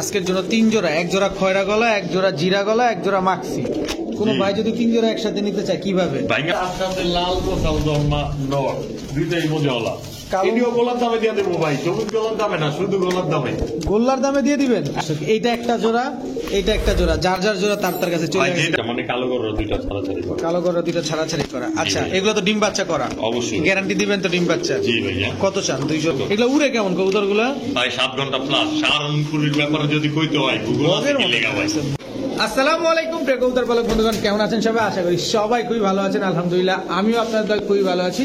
আজকের জন্য 3 জোড়া, এক জোড়া খয়রা গলা, এক জোড়া জিরা গলা, এক জোড়া মাক্সি। কোন ভাই যদি 3 জোড়া একসাথে নিতে চায় কিভাবে? লাল কোথাও জন্মা নর দুইটাই মজাওয়ালা। এটিও গোলার দামে দিয়ে দেবো ভাই, সবুজ গোলার দামে না, শুধু গোলার দামে। গোল্লার দামে দিয়ে দিবেন? এইটা একটা জোড়া, এইটা একটা জোড়া, যার যার জোড়া তার কাছে চলে আসে। মানে কালো গরর দুইটা ছাড়াছাড়ি করা। কালো গরর দুইটা ছাড়াছাড়ি করা। আচ্ছা, এগুলো তো ডিম বাচ্চা করা? অবশ্যই। গ্যারান্টি দিবেন তো ডিম বাচ্চা? জি ভাইয়া। কত চান? 200। এগুলো উড়ে কেমন কবুতর গুলা? ভাই 7 ঘন্টা প্লাস। সাহারানপুরের ব্যাপারে যদি কইতে হয় গুগল লেখা ভাই। আসসালামু আলাইকুম প্রিয় কবুতর পালক বন্ধুগণ, কেমন আছেন সবাই? আশা করি সবাই খুবই ভালো আছেন। আলহামদুলিল্লাহ আমিও আপনাদের খুবই ভালো আছি।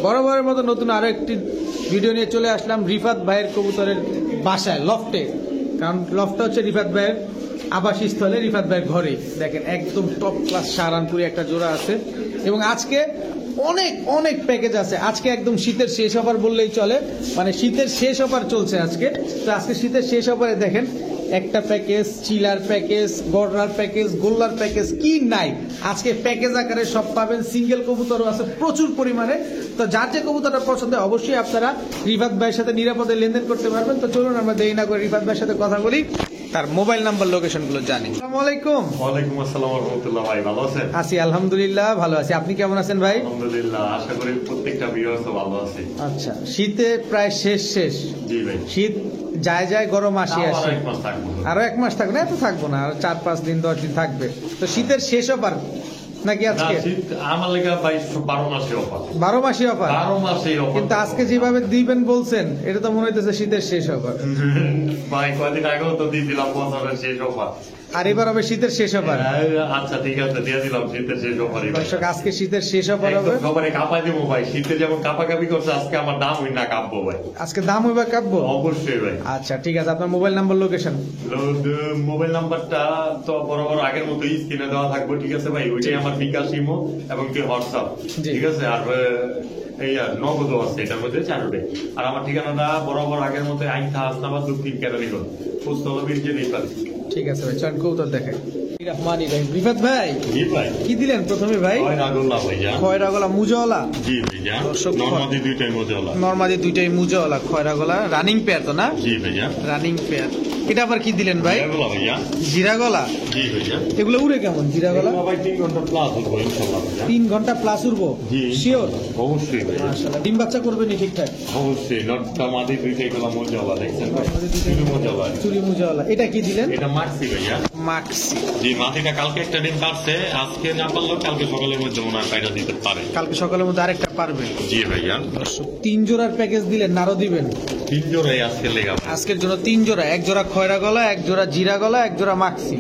বরাবরের মতো নতুন আরো একটি ভিডিও নিয়ে চলে আসলাম রিফাত ভাইয়ের কবুতরের বাসায়, লফটে। কারণ লফটটা হচ্ছে রিফাত ভাইয়ের আবাসস্থলে, রিফাত ভাইয়ের ঘরে। দেখেন একদম টপ ক্লাস সাহারানপুরি একটা জোড়া আছে এবং আজকে অনেক অনেক প্যাকেজ আছে। আজকে একদম শীতের শেষ অফার বললেই চলে, মানে শীতের শেষ অফার চলছে আজকে। তো আজকে শীতের শেষ অফারে দেখেন একটা প্যাকেজ, চিলার প্যাকেজ, গড়ার প্যাকেজ, গোল্লার প্যাকেজ, কি নাই আজকে প্যাকেজ আকারে সব পাবেন। সিঙ্গেল কবুতরও আছে প্রচুর পরিমাণে। তো যার যে কবুতরটা পছন্দ হয় অবশ্যই আপনারা রিফাত ভাইয়ের সাথে নিরাপদে লেনদেন করতে পারবেন। তো চলুন আমরা দেরি না করে রিফাত ভাইয়ের সাথে কথা বলি, তার মোবাইল নাম্বার লোকেশন গুলো জানি। আসসালামু আলাইকুম। ওয়ালাইকুম আসসালাম ওয়া রাহমাতুল্লাহ। ভাই ভালো আছেন? আছি আলহামদুলিল্লাহ, ভালো আছি। আপনি কেমন আছেন ভাই? আলহামদুলিল্লাহ, আশা করি প্রত্যেকটা ভিউয়ার্স ভালো আছে। আচ্ছা, শীতে প্রায় শেষ। জি ভাই। শীত যায় যায়, গরম আসে। আরো 1 মাস থাকবে না, এত থাকবো না, আর 4-5 দিন 10 দিন থাকবে। তো শীতের শেষ অফার নাকি আজকে? আমার লেখা ভাই 12 মাসে অফার। 12 মাসে অফার? 12 মাসে অফার। কিন্তু আজকে যেভাবে দিবেন বলছেন, এটা তো মনে হইতেছে শীতের শেষ অফার। ভাই কয়দিন আগেও তো দিয়ে দিলাম বছরের শেষ অফার, আর এবার হবে শীতের শেষ অফার। আচ্ছা ঠিক আছে, দিয়ে দিলাম শীতের শেষ অফার। দর্শক, আজকে শীতের শেষ অফার হবে। সবারে কাঁপাই দেবো ভাই, শীতে যেমন কাঁপাকাপি করছে, আজকে আমার দাম হই না কাঁপবো ভাই। আজকে দাম হইবা কাঁপবো? অবশ্যই ভাই। আচ্ছা ঠিক আছে, আপনার মোবাইল নাম্বার লোকেশন? মোবাইল নাম্বারটা তো বরাবর আগের মতো স্ক্রিনে দেওয়া থাকবে, ঠিক আছে ভাই? ওইটাই আমার বিকাশ, ইমো এবং কি হোয়াটসঅ্যাপ, ঠিক আছে? আর এই আর নগদও আছে এটার মধ্যে 4টে। আর আমার ঠিকানাটা বরাবর আগের মতো আইনথা হাসনাবাদ দক্ষিণ ক্যাটারিগঞ্জ, পোস্টলবির যে নিপাল। ঠিক আছে ভাই, চল কৌতর দেখাই। রহমানি রহিম। রিফাত ভাই, জি ভাই, কি দিলেন প্রথমে ভাই? খয়রা গলা মুজাওয়ালা। জি ভাইয়া। নরমাদি দুইটাই মুজাওয়ালা। নরমাদি দুইটাই মুজাওয়ালা, খয়রা গলা, রানিং পেয়ার তো না? জি ভাইয়া। Running pair. এটা আবার কি দিলেন ভাই? ভাইয়া জিরা গলা। জি ভাইয়া। এগুলো উড়ে কেমন জিরা গলা? ভাই 3 ঘন্টা প্লাস উঠবো ইনশাআল্লাহ ভাইয়া। 3 ঘন্টা প্লাস উড়বো? জি শিওর? অবশ্যই ভাইয়া। মাশাআল্লাহ। ডিম বাচ্চা করবে নি ঠিকঠাক? অবশ্যই। নরমাদি দুইটাই গুলো মুজাওয়ালা, দেখছেন ভাই? চুরি মুজাওয়ালা। চুরি মুজাওয়ালা। এটা কি দিলেন? এটা মাক্সি ভাইয়া। মাক্সি। জি, মাটিটা কালকে একটা ডিম পারছে, আজকে না পারলেও কালকে সকালের মধ্যে মনে হয় পাইটা দিতে পারে। কালকে সকালের মধ্যে আরেকটা পারবে? জি ভাইয়া। 3 জোড়ার প্যাকেজ দিলেন, আরো দিবেন? 3 জোড়াই আজকে লেগা। আজকের জন্য 3 জোড়া, এক জোড়া খয়রা গলা, এক জোড়া জিরা গলা, এক জোড়া মাক্সি।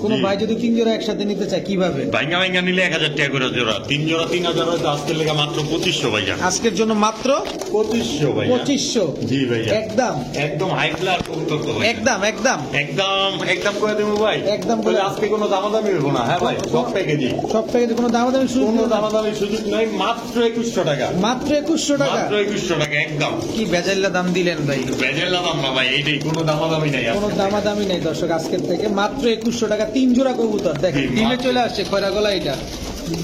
কোন ভাই যদি 3 জোড়া একসাথে নিতে চায় কিভাবে? ভাইঙ্গা ভাইঙ্গা নিলে 1000 টাকা করে জোড়া। 3 জোড়া 3000 হয়তো আজকে লেগা মাত্র 2500 ভাইয়া। আজকের জন্য মাত্র 2500 ভাইয়া। 2500? জি ভাইয়া। একদম একদম হাই ক্লাস কবুতর তো ভাই। একদম একদম একদম করে দেবো ভাই। একদম বলে আজকে কোনো দামাদামি হইব না। হ্যাঁ ভাই, সব প্যাকেজই। সব প্যাকেজে কোনো দামাদামি সুযোগ কোনো নেই? দামাদামি সুযোগ নাই, মাত্র 2100 টাকা। মাত্র 2100 টাকা? মাত্র 2100 টাকা একদম। কি বেজাল্লা দাম দিলেন ভাই? বেজেলা দাম না ভাই, এইটাই, কোনো দামাদামি নাই। কোনো দামাদামি নেই দর্শক, আজকের থেকে মাত্র 2100 টাকা 3 জোড়া কবুতর। দেখেন ডিমে চলে আসছে খয়রা গলা, এটা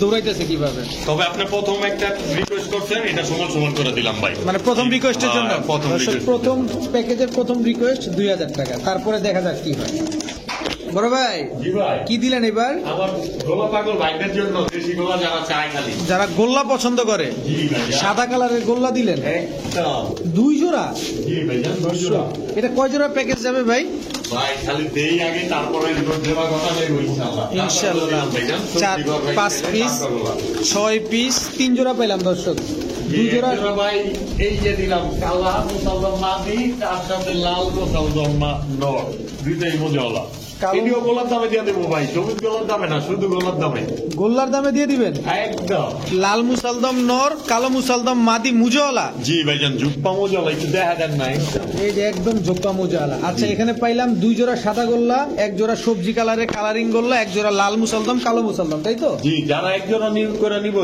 দৌড়াইতেছে কিভাবে? তবে আপনি প্রথম একটা রিকোয়েস্ট করছেন, এটা সমান সমান করে দিলাম ভাই। মানে প্রথম রিকোয়েস্টের জন্য? প্রথম রিকোয়েস্ট, প্রথম প্যাকেজের প্রথম রিকোয়েস্ট 2000 টাকা, তারপরে দেখা যাক কি হয়। বড় ভাই, জি ভাই, কি দিলেন এবার? আমার গোলা পাগল ভাইদের জন্য দেশি গোলা যারা চায় খালি, যারা গোল্লা পছন্দ করে, জি ভাই, সাদা কালারের গোল্লা দিলেন একদম 2 জোড়া। জি ভাই, 2 জোড়া। এটা কয় জোড়া প্যাকেজ যাবে ভাই? ভাই খালি দেই আগে, তারপরে দেওয়া কথা নেই ইনশাআল্লাহ। ইনশাআল্লাহ 4-5 পিস 6 পিস 3 জোড়া পেলাম দর্শক। 2 জোড়া ভাই এই যে দিলাম, কালা মুসালদম মাদি, তার সাথে লাল মুসালদম নর, দুইটাই মজাওয়ালা। এটিও গোলার দামে দিয়ে দেবো ভাই, সবুজ গোলার দামে না, শুধু গোলার দামে। গোল্লার দামে দিয়ে দিবেন? একদম। লাল মুসালদম নর, কালো মুসালদম মাদি মুজাওয়ালা। জি ভাইজান, জুপ্পা মজাওয়ালা, একটু দেখা দেন না। এই যে একদম জোপ্পা মুজাওয়ালা। আচ্ছা, এখানে পাইলাম 2 জোড়া সাদা গোল্লা, 1 জোড়া সবজি কালারের কালারিং গোল্লা, 1 জোড়া লাল মুসালদম, কালো মুসালদম, তাই তো? জি, যারা 1 জোড়া নিয়োগ করে নিব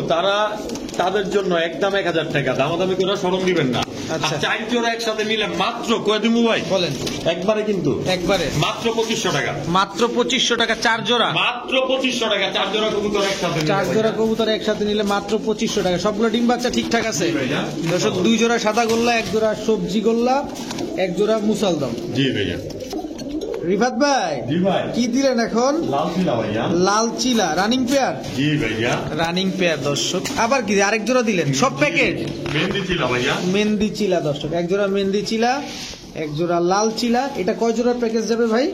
তাদের জন্য একদম 1000 টাকা, দামাদামি করে সরম দিবেন না। আচ্ছা, 4 জোড়া একসাথে নিলে মাত্র কয় দিমু ভাই বলেন? একবারে, কিন্তু একবারে মাত্র 2500 টাকা। মাত্র 2500 টাকা 4 জোড়া? মাত্র 2500 টাকা 4 জোড়া কবুতর একসাথে। 4 জোড়া কবুতর একসাথে নিলে মাত্র 2500 টাকা। সবগুলো ডিম বাচ্চা ঠিকঠাক আছে দর্শক? 2 জোড়া সাদা গোল্লা, 1 জোড়া সবজি গোল্লা, 1 জোড়া মুসালদম। জি ভাইয়া। রিফাত ভাই জি ভাই কি দিলেন এখন? লাল চিলা ভাইয়া লাল চিলা রানিং পেয়ার। জি ভাইয়া রানিং পেয়ার দর্শক। আবার কি আরেক জোড়া দিলেন? সব প্যাকেট মেহেন্দি চিলা ভাইয়া মেহেন্দি চিলা দর্শক। এক জোড়া মেহেন্দি চিলা, এক জোড়া লাল চিলা। এটা কয় জোড়ার প্যাকেজ যাবে ভাই?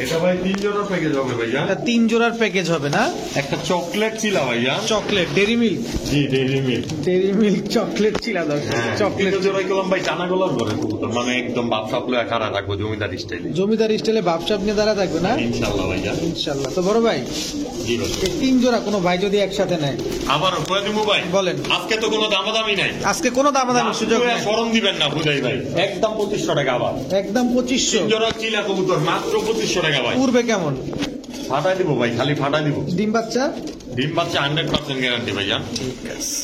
এটা ভাই 3 জোড়ার প্যাকেজ হবে ভাইয়া। এটা 3 জোড়ার প্যাকেজ হবে না? একটা চকলেট চিলা ভাইয়া। Chocolate dairy milk. জি dairy milk. Dairy milk chocolate চিলা দর্শক। চকলেট চকলেট জোড়াই করলাম ভাই টানা গলার করে কবুতর, মানে একদম বাপ সাপলে খাড়া রাখবো জমিদার স্টাইলে। জমিদার স্টাইলে বাপসাপ নিয়ে দাঁড়া থাকবে না ইনশাআল্লাহ ভাইয়া। ইনশাআল্লাহ। তো বড় ভাই জি ভাই এই 3 জোড়া কোনো ভাই যদি একসাথে নেয় আবার কয়ে দিমু ভাই বলেন। আজকে তো কোনো দামাদামি নাই, আজকে কোনো দামাদামি সুযোগ নেই। গরম দিবেন না বুঝাই ভাই, একদম 2500 টাকা। আবার একদম 2500। 3 জোড়া চিলা কবুতর মাত্র 2500 টাকা ভাই। পূর্বে কেমন? ফাটাই দিব ভাই, খালি ফাটাই দিব। ডিম বাচ্চা? ডিম বাচ্চা 100% গ্যারান্টি ভাইয়া। ঠিক আছে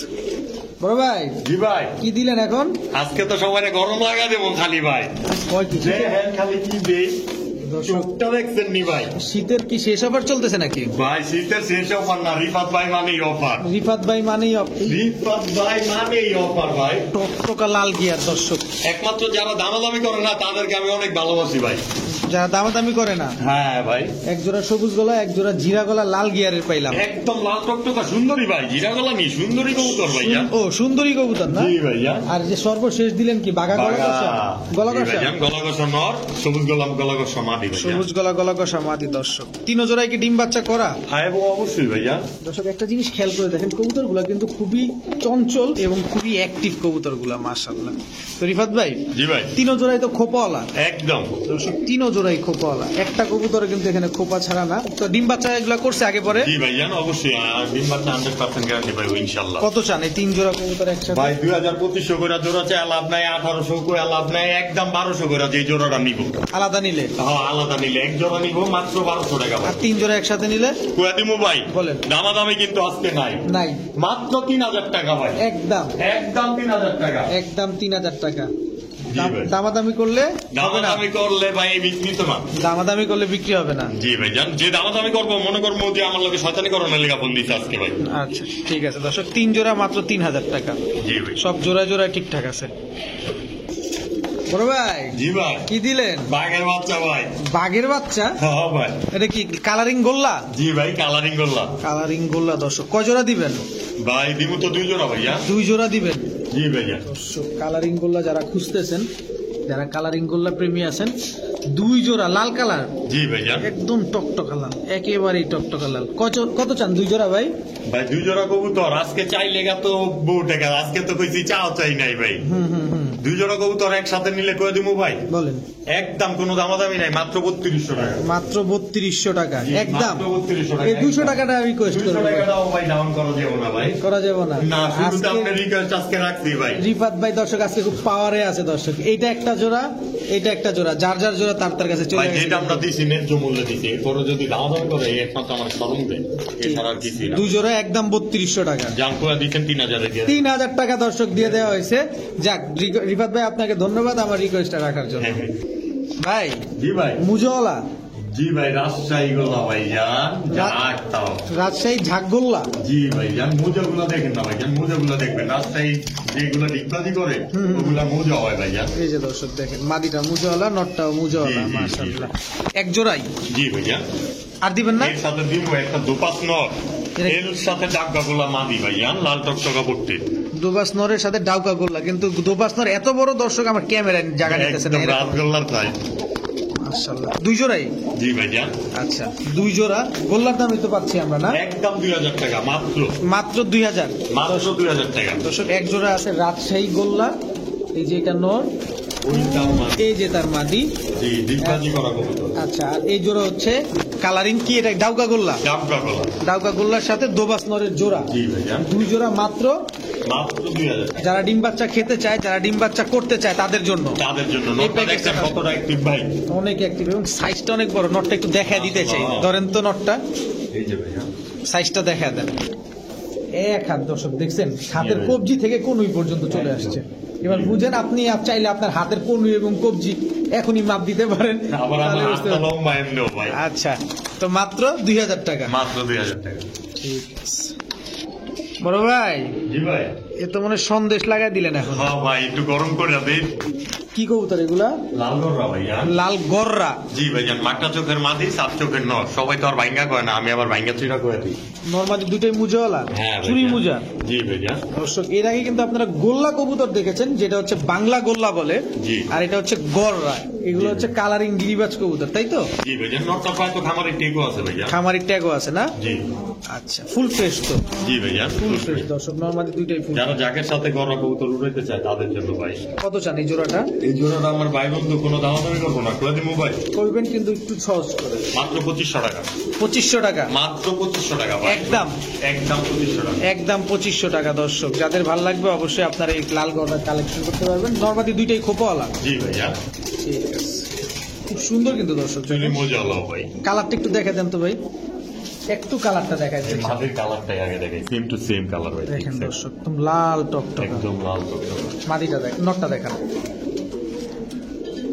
বড় ভাই জি ভাই কি দিলেন এখন? আজকে তো সবাই গরম লাগা দেবো খালি ভাই। কয় কি? যে হ্যাঁ খালি কি দেই চোখটা দেখছেন নি ভাই। শীতের কি শেষ অফার চলতেছে নাকি? ভাই শীতের শেষ অফার না, রিফাত ভাই মানেই অফার। রিফাত ভাই মানেই রিফাত ভাই মানেই অফার ভাই। টকটকা লাল গিয়ার দর্শক। একমাত্র যারা দামাদামি করে না তাদেরকে আমি অনেক ভালোবাসি ভাই। যারা দামাদামি করে না, হ্যাঁ ভাই এক জোড়া সবুজ গলা, এক জোড়া জিরা গলা লাল গিয়ারের পাইলাম। একদম লাল টকটকা সুন্দরী ভাই, জিরা গলা নি সুন্দরী কবুতর ভাইয়া। ও সুন্দরী কবুতর না? জি ভাইয়া। আর যে সর্বশেষ দিলেন কি বাঘা গলা কষা? গলা জি কষা ভাইয়া, গলা কষা নর, সবুজ গোলাম গলা কষা মাদি ভাইয়া। সবুজ গলা গলা কষা মাদি দর্শক। 3 জোড়ায় কি ডিম বাচ্চা করা? হ্যাঁ অবশ্যই ভাইয়া। দর্শক একটা জিনিস খেয়াল করে দেখেন, কবুতর গুলা কিন্তু খুবই চঞ্চল এবং খুবই অ্যাক্টিভ কবুতর গুলা মাশাআল্লাহ। তো রিফাত ভাই জি ভাই 3 জোড়ায় তো খোপাওয়ালা একদম। দর্শক, 3 জোড়াই খোপাওয়ালা। একটা কবুতরে কিন্তু এখানে খোপা ছাড়া না। তো ডিম বাচ্চা এগুলা করছে আগে পরে? জি ভাইয়া অবশ্যই, আর ডিম বাচ্চা 100% গ্যারান্টি পাইবো ইনশাআল্লাহ। কত চান এই 3 জোড়া কবুতর একসাথে? ভাই 2200 করে জোড়া চাই, লাভ নাই। 1800 করে লাভ নাই, একদম 1200 করে যে জোড়াটা নিব। আলাদা নিলে? হ্যাঁ আলাদা নিলে এক জোড়া নিব মাত্র 1200 টাকা ভাই। আর 3 জোড়া একসাথে নিলে? কয়ে দিমু ভাই বলেন। দামাদামি কিন্তু আজকে নাই, নাই মাত্র 3000 টাকা ভাই। একদম একদম 3000 টাকা। একদম 3000 টাকা। জি ভাই। দামাদামি করলে হবে না? দামাদামি করলে ভাই বিক্রি তো না। দামাদামি করলে বিক্রি হবে না। জি ভাই জান, যে দামাদামি করবো মনে করবো যে আমার লোকে শয়তানি করোনা লেখা ফোন দিচ্ছে আজকে ভাই। আচ্ছা ঠিক আছে দর্শক, 3 জোড়া মাত্র 3000 টাকা। জি ভাই সব জোড়ায় জোড়ায় ঠিকঠাক আছে। বড় ভাই জি ভাই কি দিলেন? বাঘের বাচ্চা ভাই। বাঘের বাচ্চা? হ্যাঁ ভাই। এটা কি কালারিং গোল্লা? জি ভাই কালারিং করলাম। কালারিং গোল্লা দর্শক। কয় জোড়া দিবেন? ভাই দিমু তো 2 জোড়া ভাইয়া। 2 জোড়া দিবেন জি ভাইয়া। দর্শক। কালারিং গোল্লা যারা খুঁজতেছেন, যারা কালারিং গোল্লা প্রেমী আছেন, 2 জোড়া লাল কালার, জি ভাইয়া। একদম টকটকা লাল, একেবারেই টকটকা লাল। কত চান 2 জোড়া ভাই? ভাই 2 জোড়া কবুতর আজকে চাই লেগা তো বউ টাকা, আজকে তো কইছি চাও চাই নাই ভাই। হুম 2 জোড়া কবুতর একসাথে নিলে কয়ে দিমু ভাই বলেন। একদম কোনো দামাদামি নাই, মাত্র 3200 টাকা। মাত্র 3200 টাকা জি, একদম। মাত্র 3200 টাকা। এই 200 টাকাটা রিকোয়েস্ট 200 করব। টাকাটাও ভাই ডাউন করা যাবে না ভাই। করা যাবে না? না শুধু তো আজকে আপনি রিকোয়েস্ট আজকে রাখছি ভাই। রিফাত ভাই দর্শক আজকে খুব পাওয়ারে আছে দর্শক। এইটা একটা জোড়া, এইটা একটা জোড়া, যার যার জোড়া তার কাছে চলে ভাই গেছে। যেটা আমরা দিছি ন্যায্য মূল্য দিছি, এরপরে যদি দামাদামি করে এই একমাত্র আমার শরম দেয়, এছাড়া আর কিছুই না। 2 জোড়া একদম 3200 টাকা। জান করে দিচ্ছেন 3000 এ দিয়ে। 3000 টাকা দর্শক দিয়ে দেওয়া হয়েছে। যাক রিফাত ভাই আপনাকে ধন্যবাদ আমার রিকোয়েস্টটা রাখার জন্য। হ্যাঁ, হ্যাঁ। ভাই জি ভাই। মুজওয়ালা জি ভাই রাজশাহী গোলা ভাই জান জাগতাও। রাজশাহী ঝাকগোল্লা। জি ভাই জান মোজাগুলো দেখেন না ভাই জান, মোজাগুলো দেখবেন। রাজশাহী যেগুলো ডিগবাজি করে ওগুলা মোজা হয় ভাই জান। এই যে দর্শক দেখেন, মাদিটা মুজওয়ালা, নটটাও মুজওয়ালা। জি, জি, জি, মাশাআল্লাহ। এক জোড়াই জি ভাই জান। আর দিবেন না? এর সাথে দিব একটা দুপাস নর, এর সাথে ডাক্কাগুলা মাদি ভাই জান, লাল টকটকা পড়তে। দুবাস নরের সাথে ডাউকা গোল্লা, কিন্তু দুবাস নর এত বড় দর্শক আমার ক্যামেরায় জায়গা নিতেছে না। একদম রাজগোল্লার তাই। মাশাআল্লাহ। 2 জোড়াই? জি ভাই জান। আচ্ছা 2 জোড়া গোল্লার দামই তো পাচ্ছি আমরা না? একদম 2000 টাকা মাত্র। মাত্র 2000। মাত্র 2000 টাকা। দর্শক এক জোড়া আছে রাজশাহী গোল্লা, এই যে এটা নর, ওইটাও মাত্র। এই যে তার মাদি। জি ডিগবাজি করা কবুতর। আচ্ছা আর এই জোড়া হচ্ছে কালারিং কি, এটা ডাউকা গোল্লা? ডাক্কাগুলা। ডাউকা গোল্লার সাথে দোবাস নরের জোড়া। জি ভাই জান। 2 জোড়া মাত্র। মাত্র 2000 টাকা। যারা ডিম বাচ্চা খেতে চায়, যারা ডিম বাচ্চা করতে চায় তাদের জন্য। তাদের জন্য এই নটটা প্যাকেজটা দেখছেন কতটা অ্যাক্টিভ ভাই। অনেক অ্যাক্টিভ এবং সাইজটা অনেক বড়। নটটা একটু দেখা দিতে চাই, ধরেন তো নটটা, এই যে ভাইয়া সাইজটা দেখা দেন। এক হাত দর্শক দেখছেন, হাতের কবজি থেকে কনুই পর্যন্ত চলে আসছে। এবার বুঝেন, আপনি চাইলে আপনার হাতের কনুই এবং কবজি এখনই মাপ দিতে পারেন। আবার তাহলে আমার বুঝতে হাতটা পারবেন। লম্বা এমনিও ভাই। আচ্ছা তো মাত্র 2000 টাকা। মাত্র 2000 টাকা। ঠিক আছে বড় ভাই, জি ভাই। এ তো মনে হয় সন্দেশ লাগাই দিলেন এখন। হ্যাঁ ভাই একটু গরম করে দেন। কি কবুতর এগুলা? লাল গররা ভাইয়া। লাল গররা। জি ভাইজান, মাকড়া চোখের মাদি, সাত চোখের নর। সবাই তো আর ভাঙ্গা কয় না, আমি আবার ভাঙ্গা চুরা করে দিই। নর্মালি দুটোই মুজাওয়ালা, হ্যাঁ চুরি ভাইজান। মুজা। জি ভাইজান। দর্শক এর আগে কিন্তু আপনারা গোল্লা কবুতর দেখেছেন, যেটা হচ্ছে বাংলা গোল্লা বলে, জি। আর এটা হচ্ছে গররা। এগুলো জি। হচ্ছে কালারিং গিরিবাজ কবুতর, তাই তো? জি ভাইজান, নরটা প্রায় তো খামারের টেকও আছে ভাইয়া। খামারি ট্যাগও আছে না? জি। আচ্ছা, ফুল ফ্রেশ তো? জি ভাইজান, ফুল ফ্রেশ দর্শক, নর্মালি দুইটাই ফুল। যারা জাকের সাথে গররা কবুতর উড়াইতে চায় তাদের জন্য ভাই। কত চান এই জোড়াটা? এই জোড়াটা আমার ভাই বন্ধু কোনো দামাদামি করবো না, খুলে দিবো ভাই। করবেন কিন্তু একটু সহজ করে। মাত্র 2500 টাকা। 2500 টাকা মাত্র 2500 টাকা ভাই। একদম? একদম 2500 টাকা। একদম 2500 টাকা দর্শক। যাদের ভালো লাগবে অবশ্যই আপনারা এই লাল গররা কালেকশন করতে পারবেন। নর্মালি দুইটাই খোপাওয়ালা। জি ভাইয়া। ঠিক আছে, খুব সুন্দর কিন্তু দর্শক। চুলি মজা হলো ভাই। কালারটা একটু দেখা দেন তো ভাই, একটু কালারটা দেখা এই যাচ্ছে। মাটির কালারটাই আগে দেখাই, সেম টু সেম কালার ভাই। দেখেন ঠিক আছে? দর্শক, একদম লাল টকটক। একদম লাল টকটকে। মাটিটা দেখেন, নটটা দেখেন।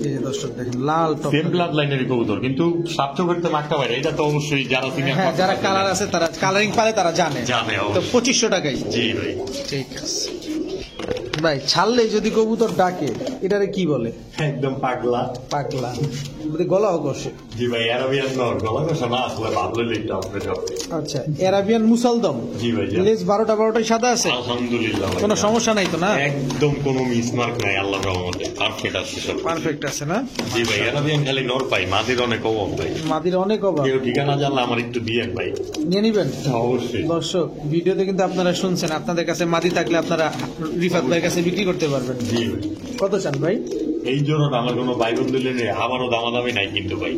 এই যে দর্শক দেখেন, লাল টক। সেম ব্লাড লাইনের কবুতর, কিন্তু সাতশো করতে মাখতে পারে, এটা তো অবশ্যই যারা সিনিয়র। হ্যাঁ, যারা কালার আছে তারা কালারিং পারে তারা জানে। জানে তো অবশ্যই। 2500 টাকাই। জি ভাই। ঠিক আছে ভাই, ছাড়লে যদি কবুতর ডাকে এটারে কি বলে? একদম পাগলা। পাগলা। যদি গলাও কষে। জি ভাই, অ্যারাবিয়ান নর, গলা কষা না আসলে ভাবলে লিখতে হবে সব। আচ্ছা, অ্যারাবিয়ান মুসালদম। জি ভাই। লেজ 12টাই সাদা আছে? আলহামদুলিল্লাহ ভাই। কোনো সমস্যা নাই তো না? একদম কোনো মিসমার্ক নাই আল্লাহর রহমতে, পারফেক্ট আছে সব। পারফেক্ট আছে না? জি ভাই, অ্যারাবিয়ান খালি নর পাই, মাদির অনেক অভাব ভাই। মাদির অনেক অভাব। কেউ ঠিকানা জানলে আমার একটু দিয়েন ভাই। নিয়ে নিবেন অবশ্যই। দর্শক। ভিডিওতে কিন্তু আপনারা শুনছেন, আপনাদের কাছে মাদি থাকলে আপনারা রিফাত ভাইয়ের কাছে বিক্রি করতে পারবেন। জি ভাই। কত চান ভাই? এই জন্য আমার কোনো ভাই বন্ধু নেই, আমারও দামাদামি নাই কিন্তু ভাই।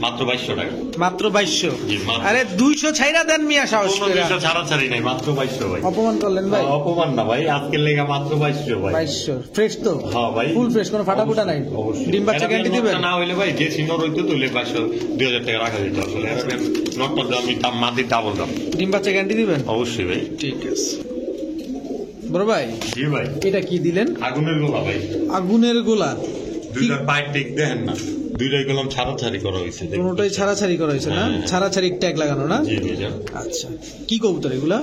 মাত্র 2200 টাকা। মাত্র 2200? জি, মাত্র। আরে 200 ছাইরা দেন মিয়া, সাহস কোনো করে। দুইশো ছাড়াছাড়ি নাই, মাত্র 2200 ভাই। অপমান করলেন ভাই। অপমান না ভাই, আজকের লেগা মাত্র 2200 ভাই। 2200 ফ্রেশ তো? হ্যাঁ ভাই, ফুল ফ্রেশ, কোনো ফাটাফুটা নাই? অবশ্যই। ডিম বাচ্চা গ্যারান্টি দিবেন? না হইলে ভাই যে সিনর হইতো তুলে 2000 টাকা রাখা যেত আসলে। নটটার দাম মাটির ডাবল দাম। ডিম বাচ্চা গ্যারান্টি দিবেন? অবশ্যই ভাই। ঠিক আছে বড় ভাই। জি ভাই। এটা কি দিলেন? আগুনের গোলা ভাই। আগুনের গোলা। দুইটার পায়ের টেক দেখেন না, দুইটাই কলম ছাড়াছাড়ি করা হয়েছে। কোনোটাই ছাড়াছাড়ি করা হয়েছে না? হ্যাঁ। ছাড়াছাড়ি ট্যাগ লাগানো না? জি ভাইজান। আচ্ছা, কি কবুতর এগুলা?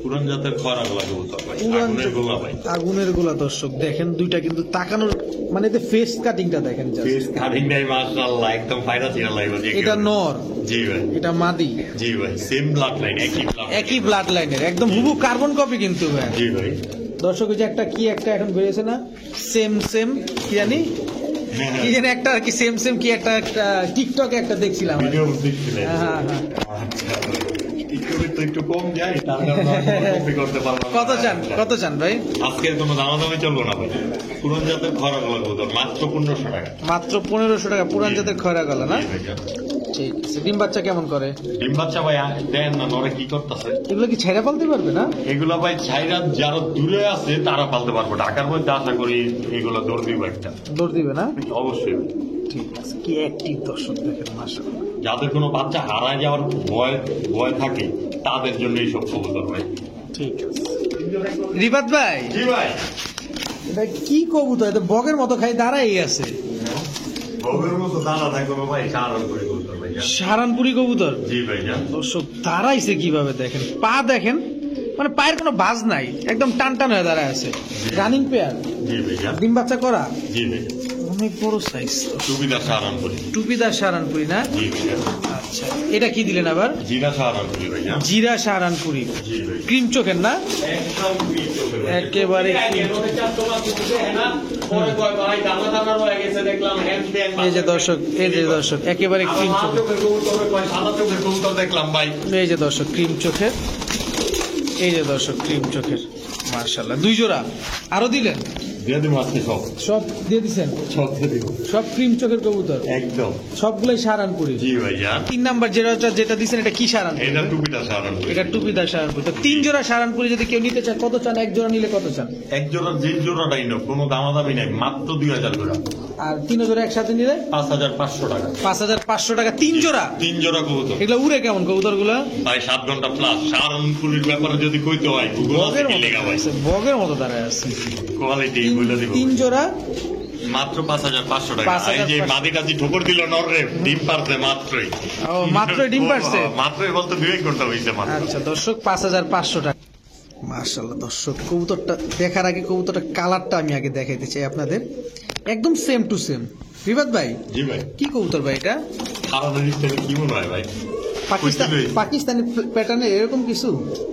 পুরান জাতের খরা গোলা কবুতর ভাই, পুরান আগুনের গোলা ভাই। আগুনের গোলা দর্শক দেখেন, দুইটা কিন্তু তাকানোর মানে এতে ফেস কাটিংটা দেখেন just। ফেস কাটিং নাই মাশাআল্লাহ, একদম ফায়দা ছিল লাগবে। এটা নর, জি ভাই। এটা মাদি। জি ভাই, সেম ব্লাড লাইন, একই ব্লাড লাইনের, একদম হুবু কার্বন কপি কিন্তু ভাই। জি ভাই। দর্শক ওই যে একটা কি একটা এখন বেরিয়েছে না, সেম কি জানি, কি জানি একটা আর কি সেম কি একটা টিকটকে একটা দেখছিলাম। ভিডিও দেখছিলেন? হ্যাঁ, হ্যাঁ। আচ্ছা, টিকটকে তো একটু কম যায়, তার কারণে আমি কপি করতে পারলাম না। কত চান ভাই? আজকের কোনো দামাদামি চলবো না ভাই। পুরান জাতের খরা গোলা কবুতর মাত্র 1500 টাকা। মাত্র 1500 টাকা, পুরান জাতের খয়রা গলা না? জি ভাইজান। ঠিক আছে। ডিম বাচ্চা কেমন করে? ডিম বাচ্চা ভাই দেন না, নরে কি করতেছে? এগুলো কি ছেড়ে পালতে পারবে না? এগুলা ভাই ছাইরা যারা দূরে আছে তারা পালতে পারবো, ঢাকার মধ্যে আশা করি এগুলো দৌড় দিব একটা। দৌড় দিবে না? অবশ্যই। ঠিক আছে। কি অ্যাক্টিভ দর্শক দেখেন মাশাআল্লাহ। যাদের কোনো বাচ্চা হারায় যাওয়ার ভয় থাকে তাদের জন্য এই সব কবুতর ভাই। ঠিক আছে। রিফাত ভাই, জি ভাই। এটা কি কবুতর? এটা বগের মতো খাই দাঁড়াই আছে। ভোগের মতো দানা থাকবো ভাই, সারান করে কবুতর ভাই। সারানপুরি কবুতর জি ভাই জান। দর্শক দাঁড়াইছে কিভাবে দেখেন, পা দেখেন, মানে পায়ের কোনো বাজ নাই, একদম টান টান হয়ে দাঁড়ায় আছে। রানিং পেয়ার, জি ভাই জান। ডিম বাচ্চা করা, জি ভাই। অনেক বড় সাইজ। সুবিধা সারান করি। টুপিদার সারানপুরি না? জি ভাই জান। আচ্ছা, এটা কি দিলেন আবার? জিরা সারান করি ভাই জান। জিরা সারানপুরি, জি ভাই। ক্রিম চোখের না? একদম ক্রিম চোখের ভাই। একেবারে cream চোখের। এই যে দর্শক, একেবারে ক্রিম চোখের। দেখলাম ভাই। এই যে দর্শক ক্রিম চোখের, এই যে দর্শক ক্রিম চোখের, মার্শাল্লাহ। 2 জোড়া আরো দিলেন? দিয়ে দিব আজকে সব সব দিয়ে দিচ্ছেন? সব দিয়ে দিব সব ক্রিম চোখের কবুতর, একদম সবগুলোই সারানপুরি। জি ভাই জান। 3 নাম্বার যেটা দিচ্ছেন এটা কি সারানপুরি? এটা টুপিটা সারান করি। এটা টুপিদার সারানপুরি। তো 3 জোড়া সারানপুরি যদি কেউ নিতে চায় কত চান? 1 জোড়া নিলে কত চান? এক জোড়া যে জোড়াটাই নোক, কোনো দামাদামি নাই, মাত্র 2000 জোড়া। আর 3 জোড়া একসাথে নিলে 5500 টাকা। 5500 টাকা 3 জোড়া। 3 জোড়া কবুতর এগুলো উড়ে কেমন কবুতর গুলা? ভাই 7 ঘন্টা প্লাস। সারানপুরির ব্যাপারে যদি কইতে হয় গুগল আছে বগের কি মতো লেখা ভাই, বগের মতো দাঁড়ায় আছে। কোয়ালিটি বলে দিব। 3 জোড়া মাত্র 5500 টাকা। 5500 এই যে মাদি কাজি ঠোকর দিল নররে, ডিম পারতে মাত্রই। ও, মাত্রই ডিম পারছে? মাত্রই বলতে 2 ঘন্টা হইছে মাত্র। আচ্ছা দর্শক, 5500 টাকা। মাশাআল্লাহ দর্শক, কবুতরটা দেখার আগে কবুতরটা কালারটা আমি আগে দেখাইতে চাই আপনাদের, একদম সেম টু সেম। রিফাত ভাই, জি ভাই, কি কবুতর ভাই এটা? খারাপ কি মনে হয় ভাই? পাকিস্তানি প্যাটার্নের এরকম কিছু?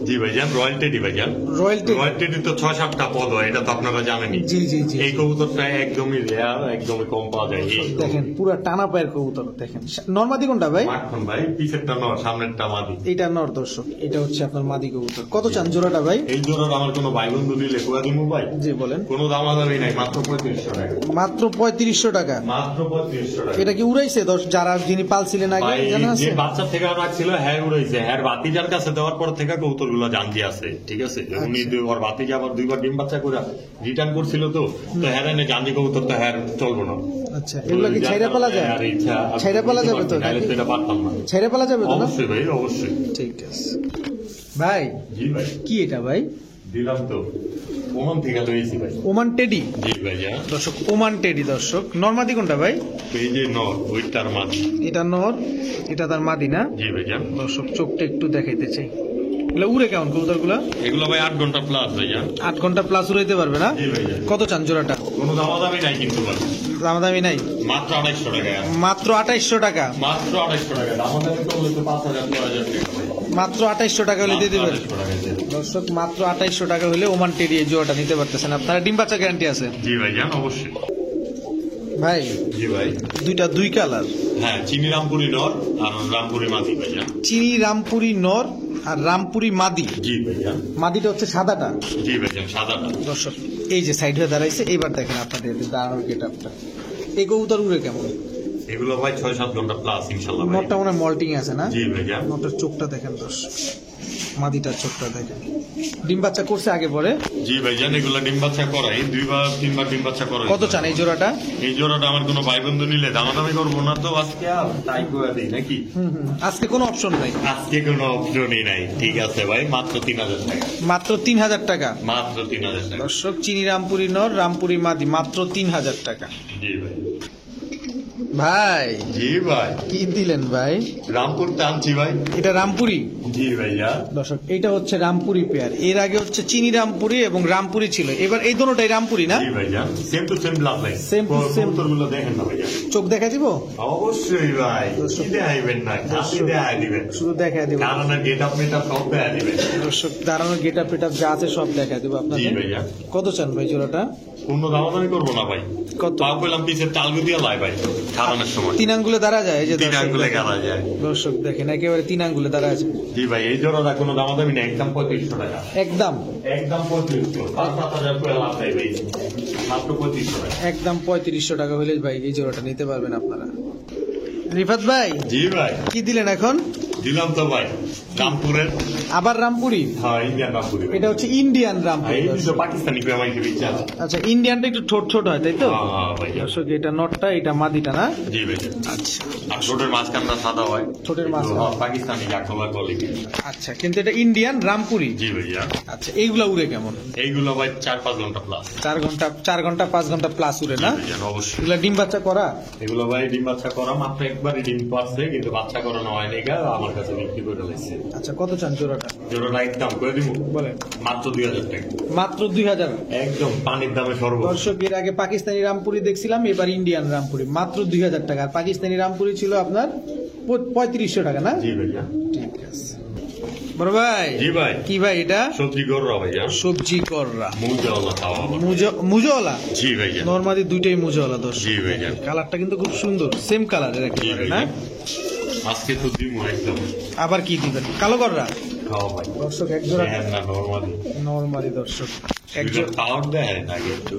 জি ভাই জান, রয়্যাল টেডি ভাই জান। রয়্যাল টেডি তো 6-7টা পদ হয়, এটা তো আপনারা জানেনই। জি জি জি। এই কবুতরটা একদমই রেয়ার, একদমই কম পাওয়া যায়। দেখেন পুরো টানা পায়ের কবুতর দেখেন। নরমাদি কোনটা ভাই? মাখন ভাই, পিছেরটা নর, সামনেরটা মাদি। এটা নর দর্শক, এটা হচ্ছে আপনার মাদি কবুতর। কত চান জোড়াটা ভাই? এই জোড়ার আমার কোনো ভাই বন্ধু নিলে কোয়া দিমু ভাই? জি বলেন। কোনো দামাদামি নাই, মাত্র 3500 টাকা। মাত্র 3500 টাকা? মাত্র 3500 টাকা। এটা কি উড়াইছে যারা যিনি পালছিলেন আগে, ভাই জানা যে আছে? বাচ্চা থেকে রাখছিল হ্যাঁ উড়াইছে, হ্যাঁ ভাতিজার কাছে দেওয়ার পর থেকে কবুতর গুলো জানজি আছে, ঠিক আছে। উনি ওর ভাতিজা আবার 2বার ডিম বাচ্চা করে রিটার্ন করছিল, তো হ্যাঁ এনে জানজি কবুতর তো হ্যাঁ চলবো না। আচ্ছা, এগুলো কি ছাইরা পালা যায়? ছাইরা পালা যাবে তো? এটা পারতাম না। ছাইরা পালা যাবে তো? অবশ্যই ভাই, অবশ্যই। ঠিক আছে ভাই। জি ভাই, কি এটা ভাই? দিলাম তো, ওমান থেকে লইছি ভাই। Oman teddy? জি ভাই জান। দর্শক ওমান টেডি দর্শক। নরমাদি কোনটা ভাই? এই যে নর, ওইটার মাদি। এটা নর, এটা তার মাদি না? জি ভাই জান। দর্শক চোখটা একটু দেখাইতে চাই। এগুলো উড়ে কেমন কবুতর গুলা? এগুলো ভাই 8 ঘন্টা প্লাস ভাই জান। 8 ঘন্টা প্লাস উড়াইতে পারবে না? জি ভাই জান। কত চান জোড়াটা? কোনো দামাদামি নাই কিন্তু ভাই, দামাদামি নাই? মাত্র 2800 টাকা। মাত্র 2800 টাকা? মাত্র 2800 টাকা। দামাদামি তো হলে তো 5000 6000 টাকা ভাই। মাত্র 2800 টাকা হলে দিয়ে দিবেন? 2800 টাকা দিয়ে দেব। দর্শক মাত্র 2800 টাকা হলে ওমান টেডি এই জোড়াটা নিতে পারতেছেন আপনারা। ডিম বাচ্চা গ্যারান্টি আছে জি ভাই জান, অবশ্যই। ভাই? জি ভাই। দুই কালার? হ্যাঁ, চিনি রামপুরি নর আর রামপুরি মাদি ভাই জান। চিনি রামপুরি নর আর রামপুরি মাদি? জি ভাই জান। মাদিটা হচ্ছে সাদাটা? জি ভাই জান, সাদাটা। দর্শক এই যে সাইড হয়ে দাঁড়াইছে, এইবার দেখেন আপনাদের দাঁড়ানোর গেটআপটা। এই কবুতর উড়ে কেমন? এগুলো ভাই 6-7 ঘন্টা প্লাস ইনশাআল্লাহ ভাই। নটটা মনে হয় মল্টিং আছে না? জি ভাই জান। নটটার চোখটা দেখেন দর্শক, মাদিটার চোখটা দেখেন। ডিম বাচ্চা করছে আগে পরে? জি ভাই জান, এগুলো ডিম বাচ্চা করাই 2-3 বার ডিম বাচ্চা করাই। কত চান এই জোড়াটা? এই জোড়াটা আমার কোনো ভাই বন্ধু নিলে দামাদামি করবো না তো আজকে, আর তাই করে দিই নাকি? আজকে কোনো অপশন নাই? আজকে কোনো অপশনই নাই। ঠিক আছে ভাই, মাত্র 3000 টাকা। মাত্র 3000 টাকা? মাত্র 3000 টাকা। দর্শক চিনি রামপুরি নর রামপুরি মাদি মাত্র 3000 টাকা। জি ভাই। ভাই জি ভাই, কি দিলেন ভাই? রামপুর টানছি ভাই। এটা রামপুরি? জি ভাইয়া। দর্শক এটা হচ্ছে রামপুরি পেয়ার। এর আগে হচ্ছে চিনি রামপুরি এবং রামপুরি ছিল, এবার এই দুটোটাই রামপুরি না? জি ভাইয়া, same to same blood line. Same to same। কবুতরগুলো দেখেন না ভাইয়া। চোখ দেখা দিব? অবশ্যই ভাই, কি দেখাইবেন না, খাসি দেখাই দিবেন। শুধু দেখা দিব? কারণ গেট আপ মেট আপ সব দেখাই দিবেন। দর্শক দাঁড়ানোর গেটা পেটা যা আছে সব দেখা দিব জি আপনাদের। ভাইয়া। কত চান ভাই জোড়াটা? কোনো দামাদামি করবো না ভাই। কত? পাও পেলাম পিছের টালগু দিয়ে লাই ভাই, খাওয়ানোর সময় 3 আঙ্গুলে দাঁড়া যায়? এই যে 3 দর্শক আঙ্গুলে দেখেন। গাড়া যায়। দর্শক দেখেন একেবারে 3 আঙ্গুলে দাঁড়া আছে। জি ভাই, এই জোড়াটা কোনো দামাদামি নেই, একদম 3500 টাকা। একদম? একদম 3500, 5-7 করে লাভ নাই ভাই, মাত্র 3500 টাকা। একদম 3500 টাকা হলে ভাই এই জোড়াটা নিতে পারবেন আপনারা। রিফাত ভাই জি ভাই, কি দিলেন এখন? দিলাম তো ভাই, রামপুরের। আবার রামপুরি? হ্যাঁ, ইন্ডিয়ান রামপুরি। এটা হচ্ছে ইন্ডিয়ান রামপুরি। এই তো পাকিস্তানি পেমাইকে বিচ্ছা। আচ্ছা, ইন্ডিয়ানটা একটু ছোট ছোট হয় তাই তো? হ্যাঁ ভাই। দর্শক এটা নটটা, এটা মাদিটা না? জি ভাই। আচ্ছা আর ছোটের মাঝখানটা সাদা হয়। ছোটের মাঝখান। হ্যাঁ, পাকিস্তানি জাকলা কোয়ালিটি। আচ্ছা, কিন্তু এটা ইন্ডিয়ান রামপুরি? জি ভাইয়া। আচ্ছা, এইগুলা উড়ে কেমন? এইগুলো ভাই 4-5 ঘন্টা প্লাস। 4 ঘন্টা 5 ঘন্টা প্লাস উড়ে না? অবশ্যই। এগুলা ডিম বাচ্চা করা? এগুলো ভাই ডিম বাচ্চা করা, মাত্র একবারই ডিম পাচ্ছে, কিন্তু বাচ্চা করানো হয়নি, আমার কাছে বিক্রি করে লাগছে। আচ্ছা, কত চান জোড়াটা? জোড়াটা একদম করে দিব বলেন। মাত্র 2000 টাকা। মাত্র 2000? একদম পানির দামে সর্বোচ্চ। দর্শক এর আগে পাকিস্তানি রামপুরি দেখছিলাম, এবার ইন্ডিয়ান রামপুরি মাত্র 2000 টাকা। আর পাকিস্তানি রামপুরি ছিল আপনার 3500 টাকা না? জি ভাইয়া। ঠিক আছে বড় ভাই। জি ভাই। কি ভাই এটা? সবজি কররা ভাইয়া। সবজি কররা? মুজাওয়ালা খাওয়া। মুজওয়ালা? জি ভাইয়া। নরমালি দুইটাই মুজওয়ালা দর্শক। জি ভাইয়া। কালারটা কিন্তু খুব সুন্দর, সেম কালারের জি একেবারে না? ভাইয়া। আজকে তো দিমু একদম। আবার কি দিবেন? কালো কররা? খাওয়া ভাই। দর্শক এক জোড়া হ্যাঁ না, নরমালি। নরমালি দর্শক এক একজন জোড়া খাওয়ার দেয় নাকি একটু।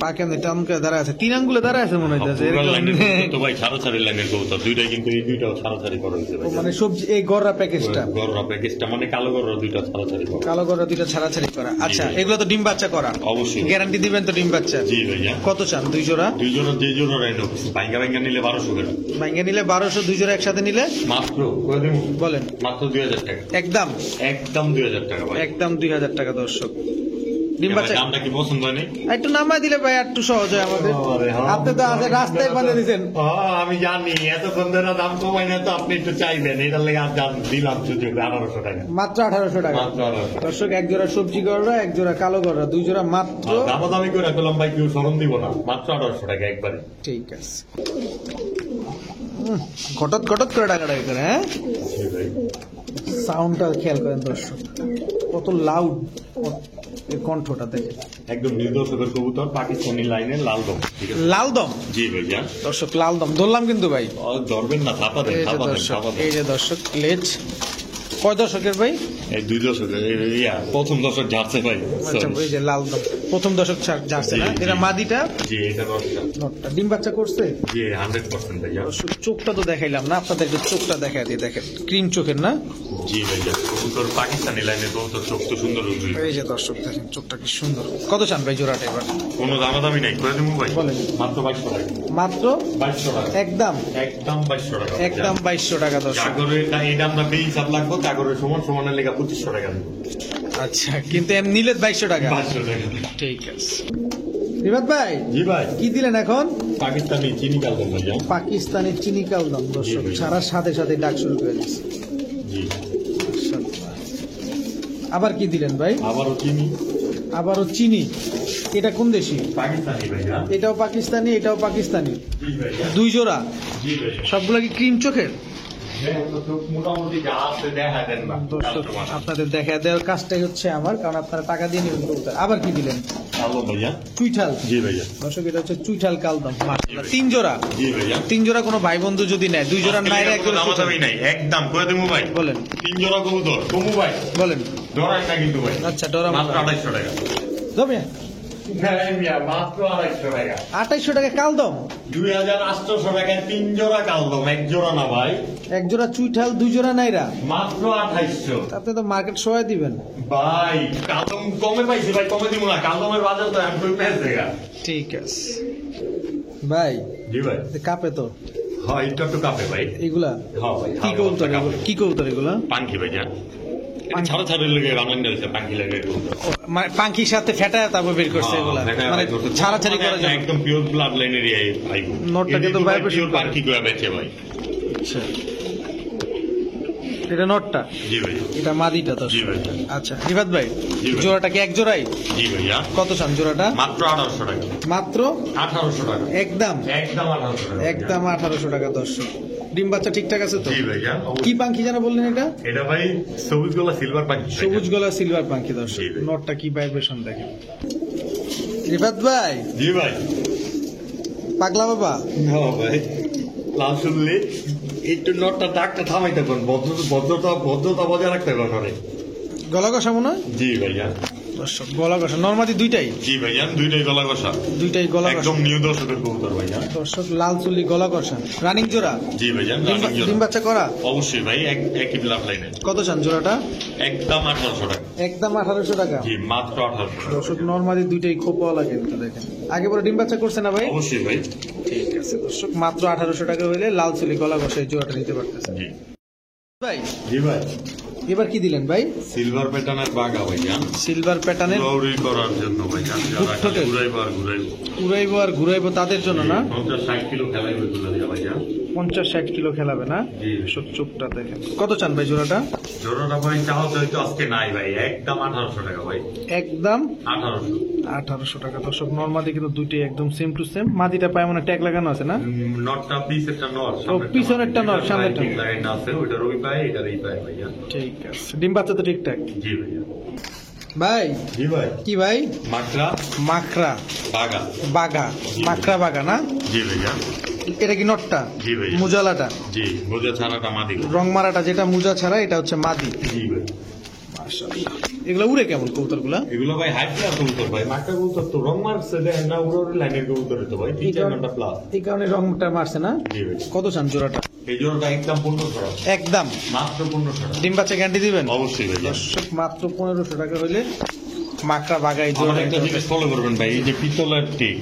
পাকেন টান করে দাঁড়ায় আছে, 3 আঙ্গুলে দাঁড়ায় আছে মনে হইতেছে পুরা এরকম। লাইনের কবুতর তো ভাই ছাড়াছাড়ি লাইনের কবুতর, দুইটাই কিন্তু এই দুইটাও ছাড়াছাড়ি করা হয়েছে ভাই। মানে সবজি এই গররা প্যাকেজটা? গররা প্যাকেজটা মানে কালো গররা দুইটা ছাড়াছাড়ি করা। কালো গররা দুইটা ছাড়াছাড়ি করা। আচ্ছা, ভাই। এগুলো তো ডিম বাচ্চা করা? অবশ্যই। গ্যারান্টি দিবেন তো ডিম বাচ্চা? জি ভাইয়া। কত চান দুই জোড়া? দুই জোড়া, যে জোড়া রাইনো ভাঙ্গা ভাঙ্গা নিলে 1200 করে। ভাঙ্গা নিলে 1200, দুই জোড়া একসাথে নিলে? মাত্র করে দেবো বলেন। মাত্র 2000 টাকা। একদম? একদম 2000 টাকা ভাই। একদম 2000 টাকা দর্শক। ডিম বাচ্চা দামটা কি পছন্দ হয়নি? একটু নামাই দিলে ভাই একটু সহজ হয় আমাদের। আপনি তো আজ রাস্তায় বানিয়ে দিচ্ছেন। আমি জানি এতক্ষণ ধরে দাম কমাই না, তো আপনি একটু চাইবেন, এটার লেগে আর দাম দিলাম সুযোগ 1800 টাকা। মাত্র 1800 টাকা। মাত্র 1800। দর্শক, এক জোড়া সবজি গররা, এক জোড়া কালো গররা, দুই জোড়া মাত্র। দামাদামি করে করলাম ভাই, কেউ স্মরণ দিব না, মাত্র 1800 টাকা একবারে। ঠিক আছে। ঘটত ঘটত করে টাকাটাকি করে, হ্যাঁ সাউন্ডটা খেয়াল করেন দর্শক, কত লাউড কণ্ঠটা দেখে। একদম নির্দোষের কবুতর, পাকিস্তানি লাইনের লাল দম। ঠিক আছে, লাল দম। জি ভাইয়া। দর্শক লাল দম ধরলাম কিন্তু ভাই। ধরবেন না, থাপা দেন, এই যে থাপা দেন, দর্শক, থাপা দেন। এই যে দর্শক লেজ কয় দর্শকের ভাই? এই 2 দশকের, প্রথম দশক যাচ্ছে ভাই। আচ্ছা, এই যে লাল দম প্রথম দর্শক যাচ্ছে না? জি, এটা জি। মাদিটা, জি, এটা নটটা। নটটা ডিম বাচ্চা করছে। জি 100% ভাইয়া। দর্শক চোখটা তো দেখাইলাম না আপনাদেরকে, চোখটা দেখা দিয়ে দেখেন, ক্রিম চোখের না? জি ভাইয়া, কবুতর পাকিস্তানি লাইনের কবুতর, চোখ তো সুন্দর উঠবে। এই যে দর্শক দেখেন চোখটা কি সুন্দর। কত চান ভাই জোড়াটা এবার? কোনো দামাদামি নাই, করে দেবো ভাই। বলেন। মাত্র 2200 টাকা। মাত্র 2200 টাকা। একদম একদম 2200 টাকা। একদম 2200 টাকা দর্শক। কাগরের এই দামটা বেই হিসাব লাগবে, কাগরের সমান সমানের লেগে 2500 টাকা দেবো। আচ্ছা, কিন্তু এম নিলে 2200 টাকা। 2200 টাকা। ঠিক আছে। রিবাদ ভাই জি ভাই, কি দিলেন এখন? পাকিস্তানি চিনি কালবেন ভাইয়া। পাকিস্তানি চিনি কালদম দর্শক, জি, জি। ছাড়ার সাথে সাথে ডাক শুরু করে দিচ্ছে। জি, আবার কি দিলেন ভাই? আবারও চিনি। আবারও চিনি। এটা কোন দেশি? পাকিস্তানি ভাইয়া। এটাও পাকিস্তানি, এটাও পাকিস্তানি, জি ভাইয়া। দুই জোড়া। জি ভাইয়া। সবগুলো কি ক্রিম চোখের? হ্যাঁ, তো মোটামুটি যা আছে দেখা দেন না। দর্শক, আপনাদের দেখা দেওয়ার কাজটাই হচ্ছে আমার, কারণ আপনারা টাকা দিয়ে নেবেন কবুতর। আবার কি দিলেন? ভালো ভাইয়া। চুইঠাল। জি ভাইয়া। দর্শক, এটা হচ্ছে চুইঠাল কালদম, মাশাআল্লাহ। 3 জোড়া। জি ভাইয়া। 3 জোড়া কোনো ভাই বন্ধু যদি নেয়, 2 জোড়া নাই এক জোড়া চুইঠাল। দামাদামি নাই, একদম করে দেবো ভাই। বলেন 3 জোড়া কবুতর কমু ভাই, বলেন। ধরাই না কিন্তু ভাই। আচ্ছা, ডরা মাত্র 250 টাকা। দমে হ্যাঁ মিয়া, মাত্র 250 টাকা। 2800 টাকা কালদম। 2800 টাকায় 3 জোড়া কালদম, এক জোড়া না ভাই। এক জোড়া চুইঠাল, 2 জোড়া নাইরা। মাত্র 2800। আপনি তো মার্কেট সবাই দিবেন। ভাই কালদম কমে পাইছি ভাই, কমে দিব না, কালদমের বাজার তো আমি পেয়ে দেখা। ঠিক আছে ভাই। জি ভাই। কাপে তো হ্যাঁ, এটা তো কাপে ভাই। এগুলা হ্যাঁ ভাই। কি কবুতর এগুলো? কি কবুতর এগুলা? পাঙ্কি ভাই যা। ছাড়া ছাড়া লেগে বাংলাদেশ দিয়েছে, পাঙ্কি লেগে। মানে পাঙ্কির সাথে ফেটা তারপর বের করছে এগুলা, মানে ছাড়াছাড়ি করার জন্য। একদম পিওর ব্লাড লাইনের ভাই। নোটটা কিন্তু vibration করে। পাঙ্কি করে বেচে ভাই। আচ্ছা, এটা নটটা, জি ভাই। এটা মাদিটা তো। জি ভাই। আচ্ছা রিফাত ভাই, জি ভাই। জোড়াটা কি এক জোড়াই? জি ভাইয়া। কত চান জোড়াটা? মাত্র 1800 টাকা। মাত্র 1800 টাকা। একদম একদম 1800 টাকা। একদম 1800 টাকা দর্শক। ডিম বাচ্চা ঠিকঠাক আছে তো? জি ভাইয়া। কি পাঙ্কি যেন বললেন এটা? এটা ভাই সবুজ গলা সিলভার পাঙ্কি। সবুজ গলা সিলভার পাঙ্কি দর্শক। জি ভাই। নটটা কি ভাইব্রেশন দেখেন। রিফাত ভাই, জি ভাই। পাগলা বাবা। হ্যাঁ ভাই, লাল শুনলে একটু নটটা ডাকটা থামাইতে পারেন, ভদ্রতা বজায় রাখতে পারেন অনেক। গলা কষা মনে হয়? জি ভাইয়া। দর্শক, গলা কষা নর্মাদি দুইটাই? জি ভাইয়া, দুইটাই গলা কষা। দুইটাই গলা কষা একদম নিউ দর্শকের কবুতর ভাইয়া। দর্শক। লাল চুলি গলা কষা, রানিং জোড়া। জি ভাইয়া। ডিম বাচ্চা করা? অবশ্যই ভাই, একই ব্লাড লাইনে। কত চান জোড়াটা? একদম 1800 টাকা। একদম 1800 টাকা। জি, মাত্র 1800 টাকা। দর্শক, নর্মালি দুইটাই খুব ভালো লাগে কিন্তু দেখেন। আগে পরে ডিম বাচ্চা করছে না ভাই? অবশ্যই ভাই। ঠিক আছে দর্শক, মাত্র 1800 টাকা হইলে লাল চুলি গলা কষা এই জোড়াটা নিতে পারতেছেন জি। ভাই। জি ভাই। এবার কি দিলেন ভাই? সিলভার প্যাটার্নের বাগা ভাইয়া। সিলভার প্যাটার্নের গৌরি করার জন্য ভাইয়া। গুপ্তকে? ঘুরাইবো আর ঘুরাইবো। উড়াইবো আর ঘুরাইবো তাদের জন্য না? 50-60 কিলো খেলাই ওইগুলো দিয়া ভাইয়া। 50-60 কিলো খেলাবে না? জি। সব চোখটা দেখেন। কত চান ভাই জোড়াটা? জোড়াটা ভাই চাওয়া তো আজকে নাই ভাই, একদম 1800 টাকা ভাই। একদম 1800। 1800 টাকা দর্শক। নর্মালি কিন্তু দুইটাই একদম সেম টু সেম। মাদিটা পায় মানে ট্যাগ লাগানো আছে না? নটটা পিসেরটা নট, পিছনেরটা নট, সামনেরটা ঠিক লাগানো আছে, ওইটার ওই পায়, এটার এই পায় ভাইয়া। ঠিক আছে। ডিম বাচ্চা তো ঠিকঠাক? জি ভাইয়া। ভাই জি ভাই। কি ভাই? মাকড়া মাকড়া বাগা। বাগা, মাকড়া বাগা না? জি ভাইয়া। এটা কি নটটা? জি ভাই। মুজালাটা? জি, বোঝা ছাড়াটা মাদি। রং মারাটা যেটা মুজা ছাড়া, এটা হচ্ছে মাদি। জি ভাই। মাশাআল্লাহ। এগুলা উড়ে কেমন কবুতর গুলা? এগুলো ভাই হাই ক্লাস কবুতর ভাই, মাকড়া কবুতর তো রং মারছে দেখেন না, উড়োর লাইনের কবুতর তো ভাই 3-4 ঘন্টা প্লাস। এই কারণে রংটা মারছে না? জি ভাই। কত চান জোড়াটা? এই জোড়াটা একদম 1500 টাকা। একদম মাত্র 1500 টাকা। ডিম বাচ্চা গ্যারান্টি দিবেন? অবশ্যই ভাই। দর্শক, মাত্র 1500 টাকা হইলে মাকড়া বাগাই আমার জোড়া। একটা জিনিস ফলো করবেন ভাই, এই যে পিতলের টিক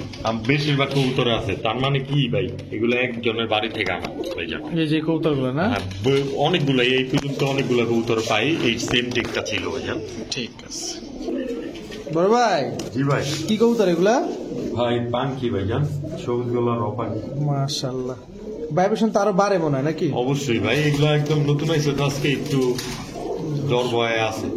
বেশিরভাগ কবুতরে আছে, তার মানে কি ভাই, এগুলো একজনের বাড়ি থেকে আনা ভাই জান। এই যে কবুতর গুলো না? হ্যাঁ, অনেকগুলো এই পর্যন্ত অনেকগুলো কবুতর পাই এই সেম টিকটা ছিল ভাই জান। ঠিক আছে বড় ভাই জি ভাই কি কবুতর এগুলা? ভাই পাঙ্কি ভাই জান, সবুজ গোলার পাঙ্কি। মাশাআল্লাহ, ভাইব্রেশন তো আরো বাড়ে মনে হয় নাকি? অবশ্যই ভাই, এগুলো একদম নতুন হয়েছে তো, আজকে একটু জ্বর ভয়ে আছে,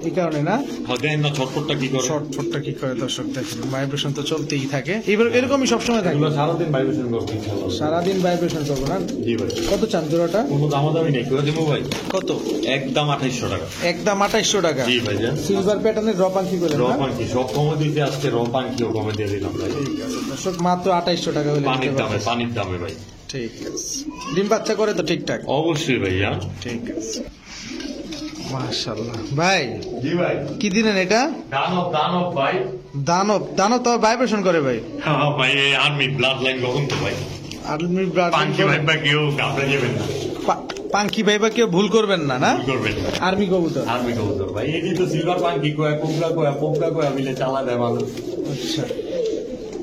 এই কারণে না? দেখেন না ছটফটটা কি করে। শর্টফটটা কি করে দর্শক দেখেন, ভাইব্রেশন তো চলতেই থাকে, এবার এরকমই সবসময় থাকে। এগুলো সারাদিন ভাইব্রেশন করবে ইনশাআল্লাহ। সারাদিন ভাইব্রেশন করবো না? জি ভাই। কত চান জোড়াটা? কোনো দামাদামি নেই, করে দেবো ভাই। কত? একদম 2800 টাকা। একদম 2800 টাকা। জি ভাই জান। সিলভার প্যাটার্নের র পাখি করে র পাঙ্কি সব কমে দিতে, আজকে র পাঙ্কিও কমে দিয়ে দিলাম ভাই। দর্শক মাত্র 2800 টাকা হলে পানির নিতে দামে, পারবেন। পানির দামে ভাই। ঠিক আছে, ডিম বাচ্চা করে তো ঠিকঠাক? অবশ্যই ভাই জান। ঠিক আছে, মাশাআল্লাহ। ভাই জি ভাই। কি দিলেন এটা? দানব দানব ভাই। দানব? দানব তো ভাইব্রেশন করে ভাই। হ্যাঁ ভাই, এই আর্মি ব্লাড লাইন কখন তো ভাই। আর্মি ব্লাড পাঙ্কি ভাই বা কেউ কাপড়ে যাবেন না, পাঙ্কি ভাইবা কেউ ভুল করবেন না, না? ভুল করবেন না। আর্মি কবুতর। আর্মি কবুতর ভাই, এটি তো সিলভার পাঙ্কি কয়া, কোবরা কয়া মিলে চালা দেয় মানুষ। আচ্ছা,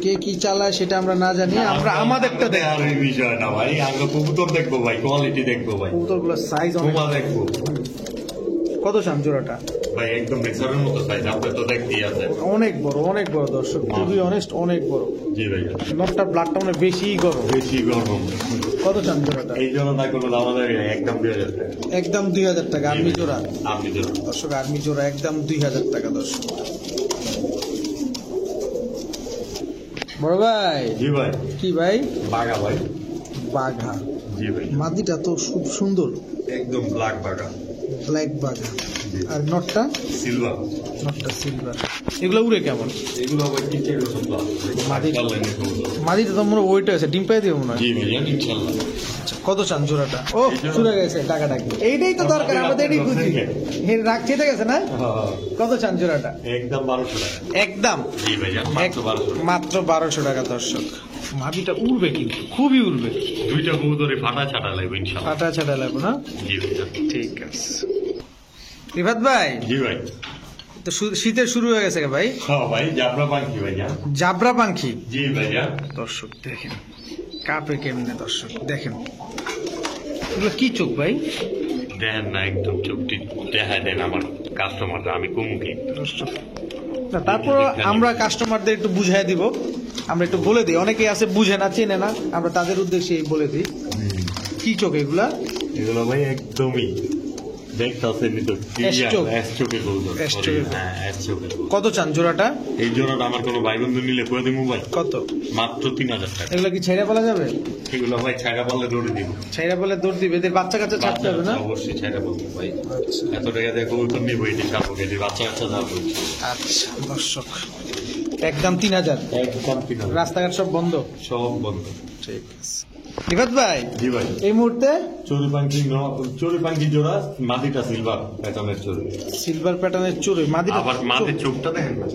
কে কি চালায় সেটা আমরা না জানি, আমরা আমাদেরটা দেখ। আর এই বিষয় না ভাই, আমরা কবুতর দেখবো ভাই, কোয়ালিটি দেখবো ভাই, কবুতর গুলো সাইজ অনেক। তোমা দেখবো কত চান জোড়াটা? ভাই, একদম নেক্সারের মতো সাইজ, আপনি তো দেখতেই আছেন। অনেক বড়, অনেক বড় দর্শক, খুবই অনেস্ট, অনেক বড়। জি ভাই। নটটার ব্লাডটা মানে বেশি গরম। বেশি গরম। কত চান জোড়াটা? এই জন্য না কোনো দামাদামি নেই, একদম 2000 টাকা। একদম 2000 টাকা আর্মি জোড়া। আপনি জন্য দর্শক আর্মি জোড়া একদম 2000 টাকা দর্শক। বড় ভাই। জি ভাই। কি ভাই? বাগা ভাই। বাঘা। জি ভাই। মাদিটা তো খুব সুন্দর, একদম ব্ল্যাক বাগা। ব্ল্যাক বাঘা। আর নটটা? সিলভার। নটটা সিলভার। এগুলো উড়ে কেমন? এগুলো ভাই কি চেক করছেন তো? মাদিটা তো মনে ওইটা আছে, ডিম পাই দিব মনে হয়। জি ভাই, ইনশাআল্লাহ। আচ্ছা, কত চান জোড়াটা? ও চলে গেছে টাকাটাকি, এইটাই তো দরকার আমাদের, এটাই খুঁজি। রাগ চেতে গেছে না? কত চান জোড়াটা? একদম 1200 টাকা। একদম? জি ভাই, মাত্র 1200। মাত্র 1200 টাকা দর্শক। মাদিটা উড়বে কিন্তু, খুবই উড়বে। দুইটা কবুতরে ফাটা ছাটা লাগবে ইনশাআল্লাহ। ফাটা ছাটা লাগবে না? জি ভাই। ঠিক আছে। রিফাত ভাই, জি ভাই। তো শীতের শুরু হয়ে গেছে ভাই। হ্যাঁ ভাই, জাবরা পাঙ্কি ভাই জান। জাবরা পাখি। জি ভাই জান। দর্শক দেখেন কাপে কেমনে, দর্শক দেখেন এগুলো কি চোখ ভাই? দেন না, একদম চুক্তি দেখা দেন আমার কাস্টমাররা, আমি কমুকি। দর্শক না, তারপর আমরা কাস্টমারদের একটু বুঝাই দিব, আমরা একটু বলে দিই, অনেকে আছে বুঝে না, চেনে না, আমরা তাদের উদ্দেশ্যে বলে দিই। কি চোখ এগুলা? এগুলো ভাই একদমই দেখতেছেন তো, এসচোক। এসচোকের কবুতর। এসচোকের। হ্যাঁ, এসচোকের কবুতর। কত চান জোড়াটা? এই জোড়াটা আমার কোনো ভাই বন্ধু নিলে করে দিব ভাই, কত? মাত্র 3000 টাকা। এগুলো কি ছেড়ে বলা যাবে? এগুলো ভাই ছাইড়া পারলে দৌড়ে দিব। ছেড়ে বলে দৌড় দিবে, এদের বাচ্চা কাচ্চা ছাড়তে হবে না? অবশ্যই ছাইড়া বলবো ভাই, আচ্ছা এত টাকা দিয়ে কবুতর নিব, এটি ছাড়বো, এটি বাচ্চা কাচ্চা যাবো। আচ্ছা দর্শক, একদম 3000। একদম 3000। রাস্তাঘাট সব বন্ধ? সব বন্ধ। ঠিক আছে। রিফাত ভাই, জি ভাই। এই মুহূর্তে চড়ি পাঙ্কি জোড়া, মাদিটা সিলভার প্যাটার্নের চড়ি। সিলভার প্যাটার্নের চুড়ি, মাদিটা আবার মাদির চোখটা দেখেন না,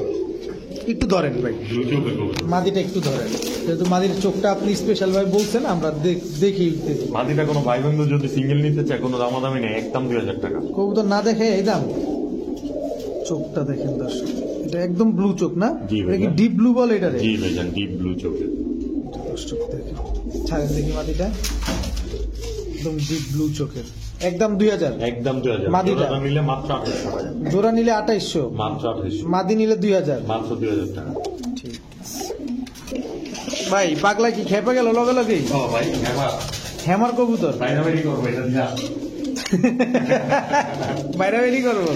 একটু ধরেন ভাই, দুই চোখের কবুতর। মাদিটা একটু ধরেন, যেহেতু মাদির চোখটা আপনি স্পেশাল ভাবে বলছেন, আমরা দেখি। মাদিটা কোনো ভাই বন্ধু যদি সিঙ্গেল নিতে চায়, কোনো দামাদামি নেই, একদম 2000 টাকা। কবুতর না দেখে এই দাম। চোখটা দেখেন দর্শক, এটা একদম ব্লু চোখ না? জি ভাই। এটা কি ডিপ ব্লু বলে এটা রে? জি ভাই জান, ডিপ ব্লু চোখের। দর্শক দেখেন, ছাড়েন দেখি মাদিটা, একদম ডিপ ব্লু চোখের, একদম 2000। একদম 2000। মাদিটা? জোড়াটা নিলে মাত্র 2800 টাকা। জোড়া নিলে 2800, মাত্র 2800। মাদি নিলে 2000। মাত্র 2000 টাকা। ঠিক আছে। ভাই পাগলা কি খেপে গেল লগে লগে? ও ভাই, এবার হ্যামার কবুতর বাইরে করবো এটা দিয়া। বাইরে বেরি করবো।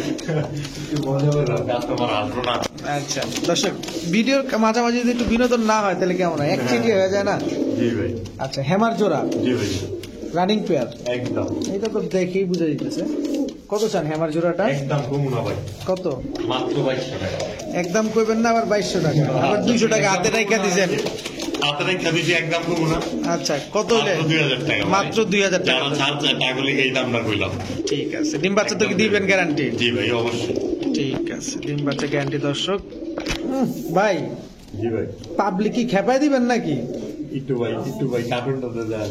কাস্টমার আসবো না। আচ্ছা দর্শক, ভিডিওর মাঝামাঝি যদি একটু বিনোদন না হয় তাহলে কেমন হয়, একচেটি হয়ে যায় না? জি ভাই। আচ্ছা, হ্যামার জোড়া, জি ভাই। রানিং পেয়ার, একদম। এটা তো দেখেই বুঝা যাইতেছে। কত চান হ্যামার জোড়াটা? একদম কমু না ভাই, কত? মাত্র 2200 টাকা। একদম কইবেন না, আবার 2200 টাকা, আবার 200 টাকা হাতে রাইখা দিছেন। হাতে রেখা দিছি, একদম কমু না। আচ্ছা, কত হইলে? মাত্র 2000 টাকা। মাত্র 2000 টাকা। যারা ছাড় চায় টাকা এই দামটা কইলাম। ঠিক আছে, ডিম বাচ্চা তো কি দিবেন গ্যারান্টি? জি ভাই, অবশ্যই। ঠিক আছে, ডিম বাচ্চা গ্যারান্টি দর্শক। ভাই জি ভাই। পাবলিক কি খেপাই দিবেন নাকি? একটু ভাই কার্টুনটা দেন।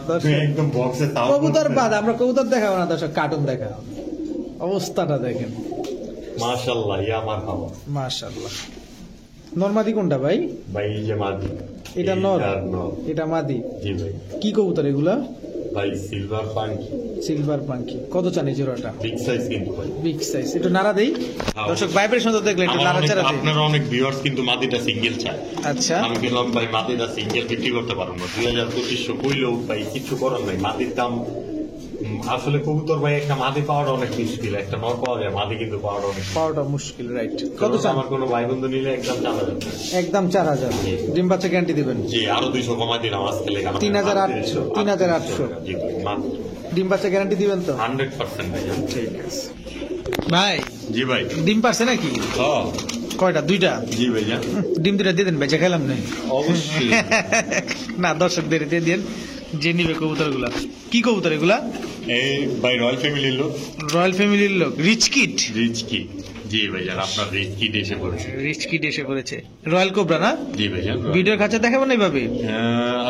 দর্শক একদম বক্সে তাও কবুতর বাদ, আমরা কবুতর দেখাবো না দর্শক, কার্টুন দেখাবো। অবস্থাটা দেখেন, মাশাআল্লাহ, ইয়া মারহাবা। মাশাআল্লাহ। নরমাদি কোনটা ভাই? ভাই এই যে মাদি, এটা নর, এইটার নর। এটা মাদি। জি ভাই। কি কবুতর এগুলা? ভাই সিলভার পাঙ্কি সিলভার পাঙ্কি কত চান এই জোড়াটা? বিগ সাইজ কিন্তু ভাই বিগ সাইজ, একটু নাড়া দেই দর্শক, ভাইব্রেশন তো দেখলে একটু নাড়াচাড়া দেই। আপনারা অনেক ভিউয়ার্স কিন্তু মাদিটা সিঙ্গেল চায়। আচ্ছা, আমি বললাম ভাই মাদিটা সিঙ্গেল বিক্রি করতে পারবো না, 2200 কইলেও ভাই কিছু করার নাই। মাদির দাম আসলে কবুতর ভাই একটা মাদি পাওয়াটা অনেক মুশকিল, একটা নর পাওয়া যায়, মাদি কিন্তু পাওয়াটা অনেক পাওয়াটা মুশকিল, রাইট। কত কত চান? আমার কোনো ভাই বন্ধু নিলে একদম 4000 একদম 4000। ডিম বাচ্চা গ্যারান্টি দিবেন? জি, আরো 200 কমাই দিলাম আজকে লেগে 3800 3800। জি ভাই, মাত্র ডিম বাচ্চা গ্যারান্টি দিবেন তো? 100% ভাই। ঠিক আছে ভাই। জি ভাই। ডিম পারছে নাকি? হ্যাঁ। কয়টা? 2টা? জি ভাইয়া। ডিম 2টা দিয়ে দেন, বেচা খেলাম না। অবশ্যই। না, দর্শকদের দিয়ে দেন, যে নিবে কবুতর গুলা। কি কবুতর এগুলা? এই ভাই রয়্যাল ফ্যামিলির লোক। রয়্যাল ফ্যামিলির লোক, রিচ কিট। রিচ কি? জি ভাইজান, আপনার রিচ কিট এসে পড়েছে। রিচ কিট এসে পড়েছে, রয়্যাল কোবরা না? জি ভাইজান। ভিডিওর কাছে দেখাবো না এইভাবে?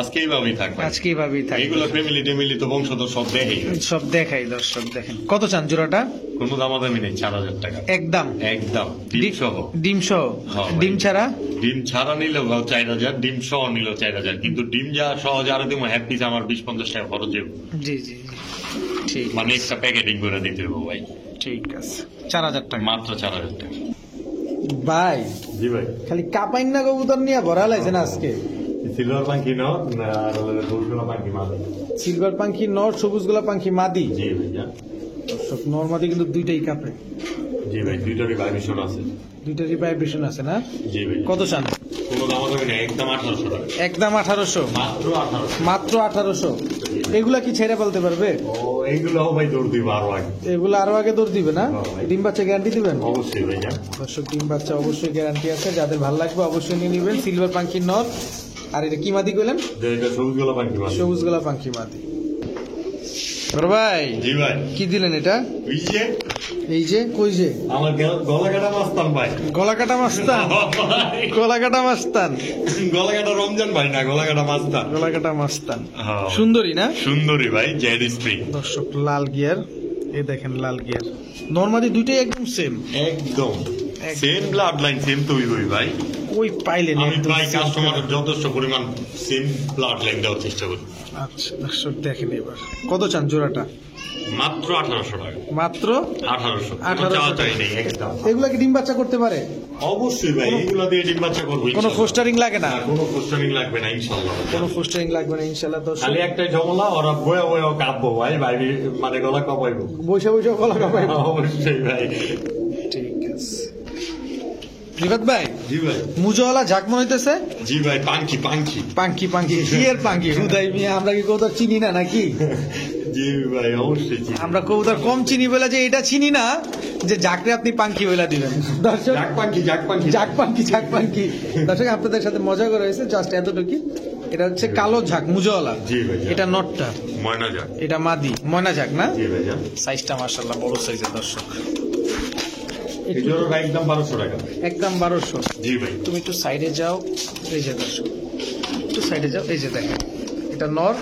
আজকে এইভাবেই থাকবে। আজকে এইভাবেই থাকবে। এইগুলো ফ্যামিলি টেমিলি তো বংশধর সব দেখেই। সব দেখাই দর্শক, দেখেন। কত চান জোড়াটা? কোনো দামাদামি নেই, 4000 টাকা একদম? একদম ডিম সহ। ডিম সহ? হ্যাঁ ভাই। ডিম ছাড়া? ডিম ছাড়া নিলেও 4000, ডিম সহ নিলেও 4000, কিন্তু ডিম যা সহ যারা দিব হ্যাপি আমার 20-50 টাকা খরচ যাবে। জি জি জি, ঠিক মানে একটা প্যাকেটিং করে দিতে হবে ভাই। ঠিক আছে, 4000 টাকা মাত্র 4000 টাকা। ভাই। জি ভাই। খালি কাপাইন না কবুতর নিয়ে ভরা লাইছেন আজকে। সিলভার পাঙ্কি নাও আর গোলগুলা পাঙ্কি মাদি। সিলভার পাঙ্কি নর, সবুজ গোলা পাঙ্কি মাদি। জি ভাইয়া। দর্শক, নর মাদি কিন্তু দুইটাই কাপে। জি ভাই, দুইটারই ভাইব্রেশন আছে। দুইটারই ভাইব্রেশন আছে না? জি ভাই। কত চান? কোনো দামাদামি নেই, একদম 1800 টাকা। একদম 1800? মাত্র 1800। মাত্র 1800? এগুলা কি ছেড়ে বলতে পারবে? ও এইগুলো ভাই দৌড় দিব আরো আগে। এগুলো আরো আগে দৌড় দিবে না? হ্যাঁ ভাই। ডিম বাচ্চা গ্যারান্টি দিবেন? অবশ্যই ভাইয়া। দর্শক, ডিম বাচ্চা অবশ্যই গ্যারান্টি আছে, যাদের ভালো লাগবে অবশ্যই নিয়ে নেবেন। সিলভার পাঙ্কি নর, আর এটা কি মাদি কইলেন? যে এটা সবুজ গোলা পাঙ্কি মাদি। সবুজ গোলা পাঙ্কি মাদি। বড় ভাই, জি ভাই। কি দিলেন এটা? ওই যে এই যে, কই যে? আমার গলা কাটা মাস্তান ভাই। গলা কাটা মাস্তান? গলা কাটা মাস্তান? গলা কাটা রমজান ভাই না, গলা কাটা মাস্তান। গলা কাটা মাস্তান হ্যাঁ। সুন্দরী না? সুন্দরী ভাই, জেড স্প্রিং। দর্শক, লাল গিয়ার, এই দেখেন লাল গিয়ার। নরমালি দুইটাই একদম সেম। একদম সেম ব্লাড লাইন, সেম তো ওই ভাই। ওই পাইলেন আমি একদম ভাই same। কাস্টমারের যথেষ্ট পরিমাণ সেম ব্লাড লাইন দেওয়ার চেষ্টা করি। আচ্ছা দর্শক, দেখেন এবার কত চান জোড়াটা? মাত্র 1800 টাকা। মাত্র 1800। 1800 চাওয়া চাই নেই একদম। এগুলা কি ডিম বাচ্চা করতে পারে? অবশ্যই ভাই, এগুলো দিয়ে ডিম বাচ্চা করবো কোনো ইনশাআল্লাহ। ফোস্টারিং লাগে না? কোনো পোস্টারিং লাগবে না ইনশাআল্লাহ। কোনো ফোস্টারিং লাগবে না ইনশাল্লাহ। দর্শক, খালি একটাই ঝামেলা, ওরা বয়ে বয়ে কাঁপবো ভাই, ভাই মানে গলা কাঁপাইবো। বসে বসে গলা কাপাই। অবশ্যই ভাই। ঠিক আছে রিফাত ভাই, জি ভাই। মুজওয়ালা ঝাঁক মনে হইতেছে? জি ভাই, পাঙ্কি পাঙ্কি। পাঙ্কি পাঙ্কি কি এর পাঙ্কি? হুদাই মিয়া, আমরা কি কবুতর চিনি না নাকি? জি ভাই, অবশ্যই চিনি। আমরা কবুতর কম চিনি বলে যে এটা চিনি না যে ঝাঁকরে আপনি পাঙ্কি বলে দিবেন। দর্শক, জাক পাঙ্কি, জাক পাঙ্কি। ঝাঁক পাঙ্কি, ঝাঁক পাঙ্কি। দর্শক, আপনাদের সাথে মজা করা হয়েছে জাস্ট এতটুকু। এটা হচ্ছে কালো ঝাঁক মুজওয়ালা। জি ভাই। এটা নটটা, ময়না জাক। এটা মাদি, ময়না ঝাঁক না? জি ভাই। সাইজটা মাশাআল্লাহ বড় সাইজের। দর্শক, এই জোড়াটা একদম 1200 টাকা। একদম 1200? জি ভাই। তুমি একটু সাইডে যাও, এই যে দর্শক, একটু সাইডে যাও, এই যে দেখেন, এটা নর,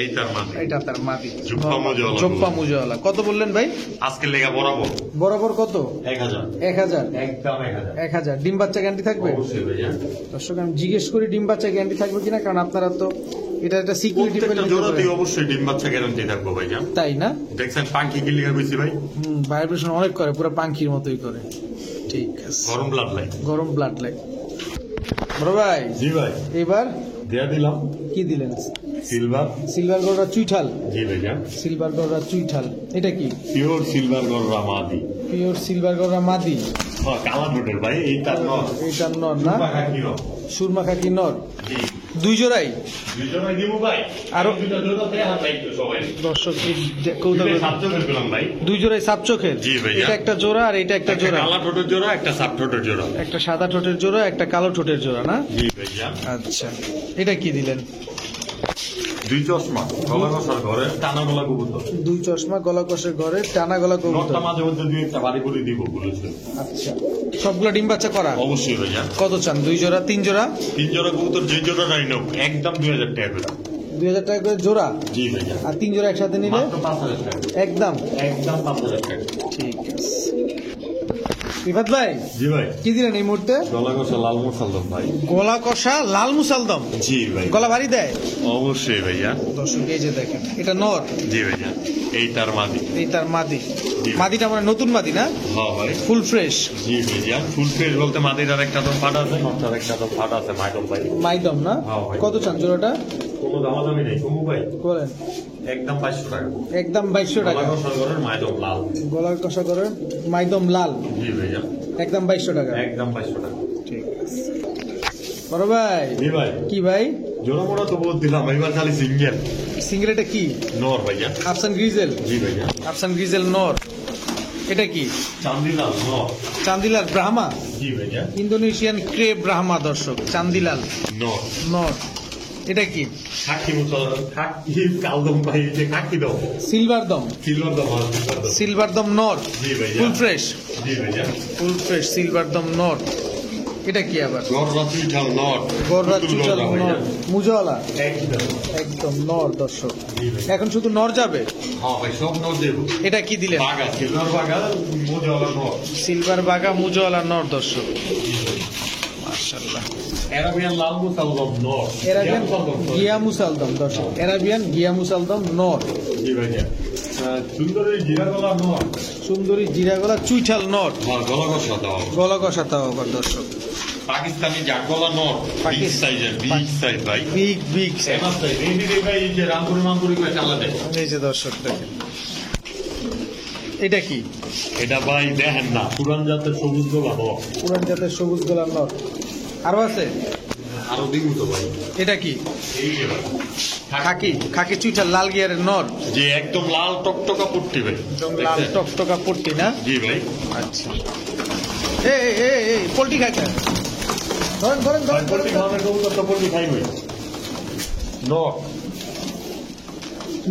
এই তার মানে এটা তার মাদি। জুপ্পা মুজওয়ালা। জোপ্পা মুজওয়ালা। কত বললেন ভাই? আজকে লেগা বরাবর বরাবর কত? 1000। 1000? একদম 1000। 1000 ডিম বাচ্চা গ্যারান্টি থাকবে? অবশ্যই ভাইয়া। দর্শক, আমি জিজ্ঞেস করি ডিম বাচ্চা গ্যারান্টি থাকবে কিনা, কারণ আপনারা তো এটা একটা সিকিউরিটি প্রত্যেকটা জোড়াতেই অবশ্যই ডিম বাচ্চা গ্যারান্টি থাকবো ভাইয়া। তাই না? দেখছেন পাঙ্কি কি লিখা কইছি ভাই? ভাইব্রেশন অনেক করে, পুরো পাঙ্কির মতোই করে। ঠিক আছে, গরম ব্লাড লাইন। গরম ব্লাড লাইন। বড় ভাই, জি ভাই। এবার দেয়া দিলাম কি দিলেন? সিলভার। সিলভার গররা চুইঠাল। জি ভাইয়া। সিলভার গররা চুইঠাল, এটা কি? পিওর সিলভার গররা মাদি। পিওর সিলভার গররা মাদি। হ্যাঁ, কালা নোটের ভাই, এই তার নর। এইটার নর না? পাখা কি নর? সুরমা খাকি নর। জি। দুই জোড়াই? দুইজনে দিব ভাই। আরো- দুইটা জোড়া দেয়া হাত একটু সবাই। দর্শক, এই যে কৌতুক, দুইটা সাবজেক্ট পেলাম ভাই। দুই জোড়াই সাপ চোখের? জি ভাইয়া। এটা একটা জোড়া আর এটা একটা একটা জোড়া। কালা ঠোঁটের জোড়া, একটা সাব ঠোঁটের জোড়া। একটা সাদা ঠোঁটের জোড়া, একটা কালো ঠোঁটের জোড়া না? জি ভাইয়া। আচ্ছা, এটা কি দিলেন? দুই চশমা, গলা কষার ঘরে টানা গলা কবুতর। দুই চশমা, গলা কষের ঘরে টানা গলা কবুতর। নটটা মাঝে মধ্যে দুই একটা বাড়ি করে দিব বলেছে। আচ্ছা, সবগুলা ডিম বাচ্চা করা? অবশ্যই ভাইয়া। কত চান? দুই জোড়া, তিন জোড়া? 3 জোড়া কবুতর, যে জোড়াটাই নোক একদম 2000 টাকা করে। 2000 টাকা করে জোড়া? জি ভাইয়া। আর তিন জোড়া একসাথে নিলে? মাত্র 5000 টাকা। একদম? একদম 5000 টাকা। ঠিক আছে। রিফাত ভাই জি ভাই, কি দিলেন এই মুহূর্তে? গলা কষা লাল মুসালদম ভাই। গলা কষা লাল মুসালদম। জি ভাই, গলা ভারী দেয় অবশ্যই ভাইয়া। দর্শক এই যে দেখেন, এটা নর, জি ভাইয়া, এইটার মাদি। এই তার মাদি। জি। মাদিটা মানে নতুন মাদি না? হ্যাঁ ভাই, ফুল ফ্রেশ। জি ভাইয়া, ফুল ফ্রেশ বলতে মাদিটার একটা তো ফাটা আছে, নটার একটা তো ফাটা আছে, মাইডম ভাই। মাইদম না? হ্যাঁ ভাই। কত চান জোড়াটা? কোনো দামাদামি নেই কুমু ভাই, বলেন। একদম 2200 টাকা। একদম 2200 টাকা। গলা কষা করেন মাইডম লাল। গলার কষা করে মাইদম লাল, জি ভাইয়া, একদম 2200 টাকা। একদম 2200 টাকা। ঠিক আছে বড় ভাই। জি ভাই, কি ভাই? জোড়া মোড়া তো বহুত দিলাম, এবার খালি সিঙ্গেল। সিঙ্গেলটা কি? নর ভাইয়া। আফসান গ্রিজেল। জি ভাইয়া, আফসান গ্রিজেল নর। এটা কি? চান্দিলাল নর। চান্দিলাল ব্রাহ্মা, জি ভাইয়া, ইন্দোনেশিয়ান ক্রে ব্রাহ্মা দর্শক, চান্দিলাল নর। নর। এটা কি? খাকি মুসল, খাকি কালদম ভাই, যে খাকি দাও, সিলভার দম। সিলভার দাও, সিলভার দাও। সিলভার দম নর, জি ভাইয়া, ফুল ফ্রেশ। জি ভাইয়া, ফুল ফ্রেশ সিলভার দম নর। এটা কি আবার? গররা চুইঠাল নর। গররা পুতুল চুচাল গররা ভাইয়া। নর, মুজওয়ালা, একদম। একদম নর দর্শক। জি ভাই। এখন শুধু নর যাবে। হ্যাঁ ভাই, সব নর দেবো। এটা কি দিলেন? বাগা, সিলভার বাগা, মোজাওয়ালা নর। সিলভার বাগা মুজওয়ালা নর দর্শক, জি ভাই। মাশাআল্লাহ। অ্যারাবিয়ান লাল মুসালদম নর। এরাবিয়ান মুসালদম নর। গিয়া মুসালদম দর্শক, এরাবিয়ান গিয়া মুসালদম নর। জি ভাইয়া, সুন্দরী জিরা গলা নর। সুন্দরী জিরা গলা চুইঠাল নর, হ্যাঁ, গলা কষা দাও। গলা কষা তাও আবার দর্শক। পাকিস্তানি জাট গলা নর। বিগ সাইজের, বিগ সাইজ ভাই। Big big famous size. এই দিকে ভাই, এই যে রামপুরি মামপুরি করে চালা দেয়। এই যে দর্শক দেখেন, এটা কি? এটা ভাই দেখেন না, পুরান জাতের সবুজ গোলা নর। পুরান জাতের সবুজ গোলাপ নর। আরো আছে? আরো দিবো তো ভাই। এটা কি? এই যে ভাই, খাকি, খাকি চুইঠাল লাল গিয়ারের নর, যে একদম লাল টকটকা পট্টি ভাই। একদম লাল দেখছেন? টকটকা পট্টি না? জি ভাই। আচ্ছা। এই পোল্ট্রি খাইতে ধরেন ধরেন ভাই ধরেন পোল্ট্রি খাওয়ানোর কবুতর তো পোল্ট্রি খাই ভাই। নর।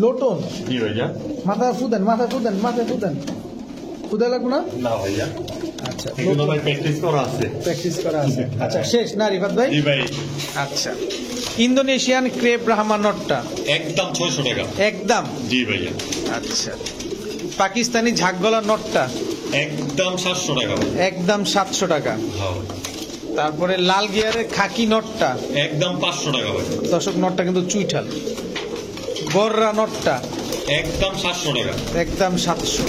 লোটন। জি ভাইয়া। মাথা ফুদেন, মাথা ফুদেন, মাথা ফুদেন। ফুদে লাগবো না? না ভাইয়া, আচ্ছা, এগুলো ভাই প্র্যাকটিস করা আছে। প্র্যাকটিস করা আছে। আচ্ছা শেষ না রিফাত ভাই? জি ভাই, আচ্ছা, ইন্দোনেশিয়ান ক্রেপ ব্রাহ্মা নটটা একদম 600 টাকা। একদম। জি ভাইয়া, আচ্ছা, পাকিস্তানি ঝাকগলা নটটা একদম 700 টাকা ভাই। একদম 700 টাকা। হ্যাঁ ভাই, তারপরে লাল গিয়ারের খাকি নটটা একদম 500 টাকা ভাই। দর্শক, নটটা কিন্তু চুইঠাল। গররা নটটা একদম 700 টাকা। একদম 700।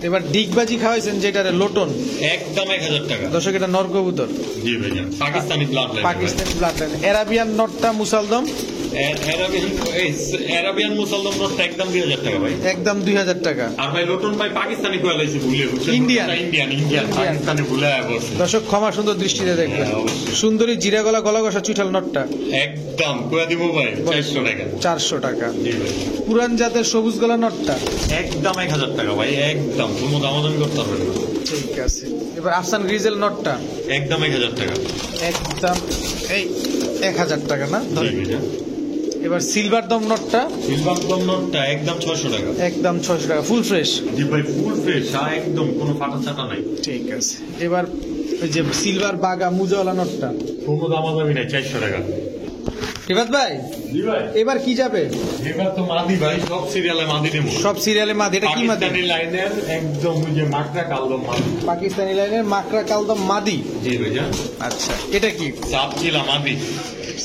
এবার ডিগবাজি খাওয়াইছেন যেটারে লোটন, একদম 1000 টাকা। দর্শক এটা নর কবুতর, জি ভাইয়া, Pakistani blood line. Pakistani blood line. Arabian নটটা মুসালদম অ্যারাবিয়ান মুসলমান নোটটা একদম 2000 টাকা ভাই। একদম 2000 টাকা। আর ভাই লোটন ভাই পাকিস্তানি কোয়ালাইছে ভুলে, বুঝছেন? ইন্ডিয়ান। ইন্ডিয়ান, ইন্ডিয়ান, পাকিস্তানি ভুলে বসে। দর্শক ক্ষমা সুন্দর দৃষ্টিতে দেখবেন। হ্যাঁ, অবশ্যই। সুন্দরী জিরা গলা গলা কষা চুইঠাল নটটা একদম কোয়া দিব ভাই 400 টাকা। 400 টাকা। জি ভাই, পুরান জাতের সবুজ গলা নটটা একদম 1000 টাকা ভাই, একদম কোনো দামাদামি করতে পারবেন না। ঠিক আছে। এবার আফসান গ্রিজেল নটটা একদম 1000 টাকা। একদম এই 1000 টাকা না? জি ধরেন। ভাইয়া, এবার সিলভার দম নটটা সিলভার দম নোটটা একদম 600 টাকা। একদম 600 টাকা, ফুল ফ্রেশ। জি ভাই, ফুল ফ্রেশ, একদম কোনো ফাটা চাটা নাই। ঠিক আছে। এবার ওই যে সিলভার বাগা মুজাওয়ালা নটটা কোনো দামাদামি নাই, 400 টাকা। রিফাত ভাই, জি ভাই, এবার কি যাবে? এবার তো মাদি ভাই, সব সিরিয়ালে মাদি নেব। সব সিরিয়ালে মাদি। এটা কি মাদি? পাকিস্তানি লাইনের একদম ওই যে মাকড়া কালদম মাদি। পাকিস্তানি লাইনের মাকড়া কালদম মাদি। জি ভাইয়া, আচ্ছা, এটা কি? চাপচিলা মাদি।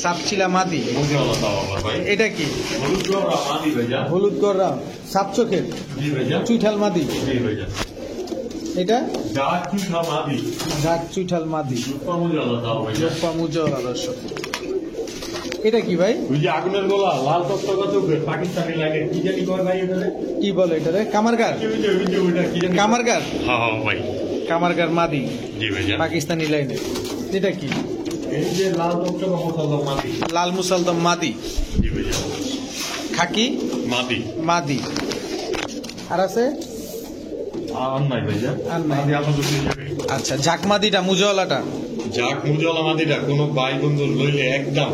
সাপচিলা মাদি। মুখেওয়ালা তাও আবার ভাই। এটা কি? হলুদ গররা মাদি ভাইয়া। হলুদ গররা সাপ চোখের জি ভাইয়া, চুইঠাল মাদি। জি ভাইয়া, এটা যা চুঠা মাদি। ঝাক চুইঠাল মাদি। রূপা মুখেওয়ালা তাও ভাইয়া। জোপ্পা মুজাওয়ালা দর্শক। এটা কি ভাই? ওই যে আগুনের গোলা লাল টকটকা চোখের পাকিস্তানি লাইনের কি জানি কয় ভাই ওখানে? কি বলে এটারে? কামারগার। ওই যে ওইটা কি জানি? কামারগার। হ্যাঁ হ্যাঁ ভাই। কামারগার মাদি জি ভাইয়া, পাকিস্তানি লাইনে। এটা কি? এই যে লাল টকটকা মোসাল্লাম মাদি। লাল মুসালদম মাদি। জি ভাইয়া, খাকি মাদি। মাদি। আর আছে? আর নাই ভাইয়া, আর নাই। মাদি আপাতত হিসেবে। আচ্ছা, ঝাকমাদিটা মুজাওয়ালাটা যাক মুজওয়ালা মাদিটা কোনো ভাই বন্ধু লইলে একদম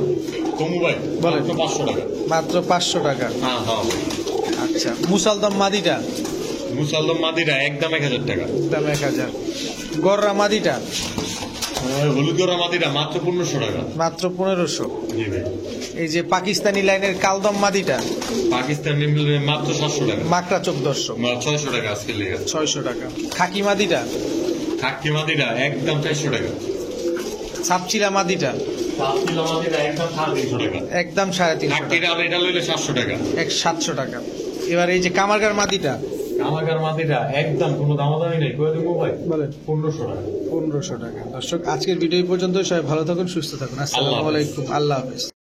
কমু ভাই, বলেন। মাত্র 500 টাকা। মাত্র 500 টাকা। হ্যাঁ হ্যাঁ ভাই। আচ্ছা, মুসালদম মাদিটা মুসাল্লাম মাদিটা একদম 1000 টাকা। দাম 1000। গররা মাদিটা হলুদ গড়া মাদিটা মাত্র 1500 টাকা। মাত্র 1500। জি ভাই, এই যে পাকিস্তানি লাইনের কালদম মাদিটা পাকিস্তানি মিলে মাত্র 700 টাকা। মাকড়া চোখ দর্শক 600 টাকা আজকে লেগে। 600 টাকা। খাকি মাদিটা খাকি মাদিটা একদম 400 টাকা। সাপচিলা মাদিটা সাপচিলা মাদিটা একদম 350 টাকা। একদম 350 টাকা। খাকিটা এটা লইলে 700 টাকা। 700 টাকা। এবার এই যে কামারগার মাদিটা কামারগার মাদিটা একদম কোনো দামাদামি নেই, কই দেবো ভাই বলেন 1500 টাকা। 1500 টাকা। দর্শক আজকের ভিডিও এই পর্যন্ত, সবাই ভালো থাকুন সুস্থ থাকুন। আসসালামু আলাইকুম, আল্লাহ হাফেজ।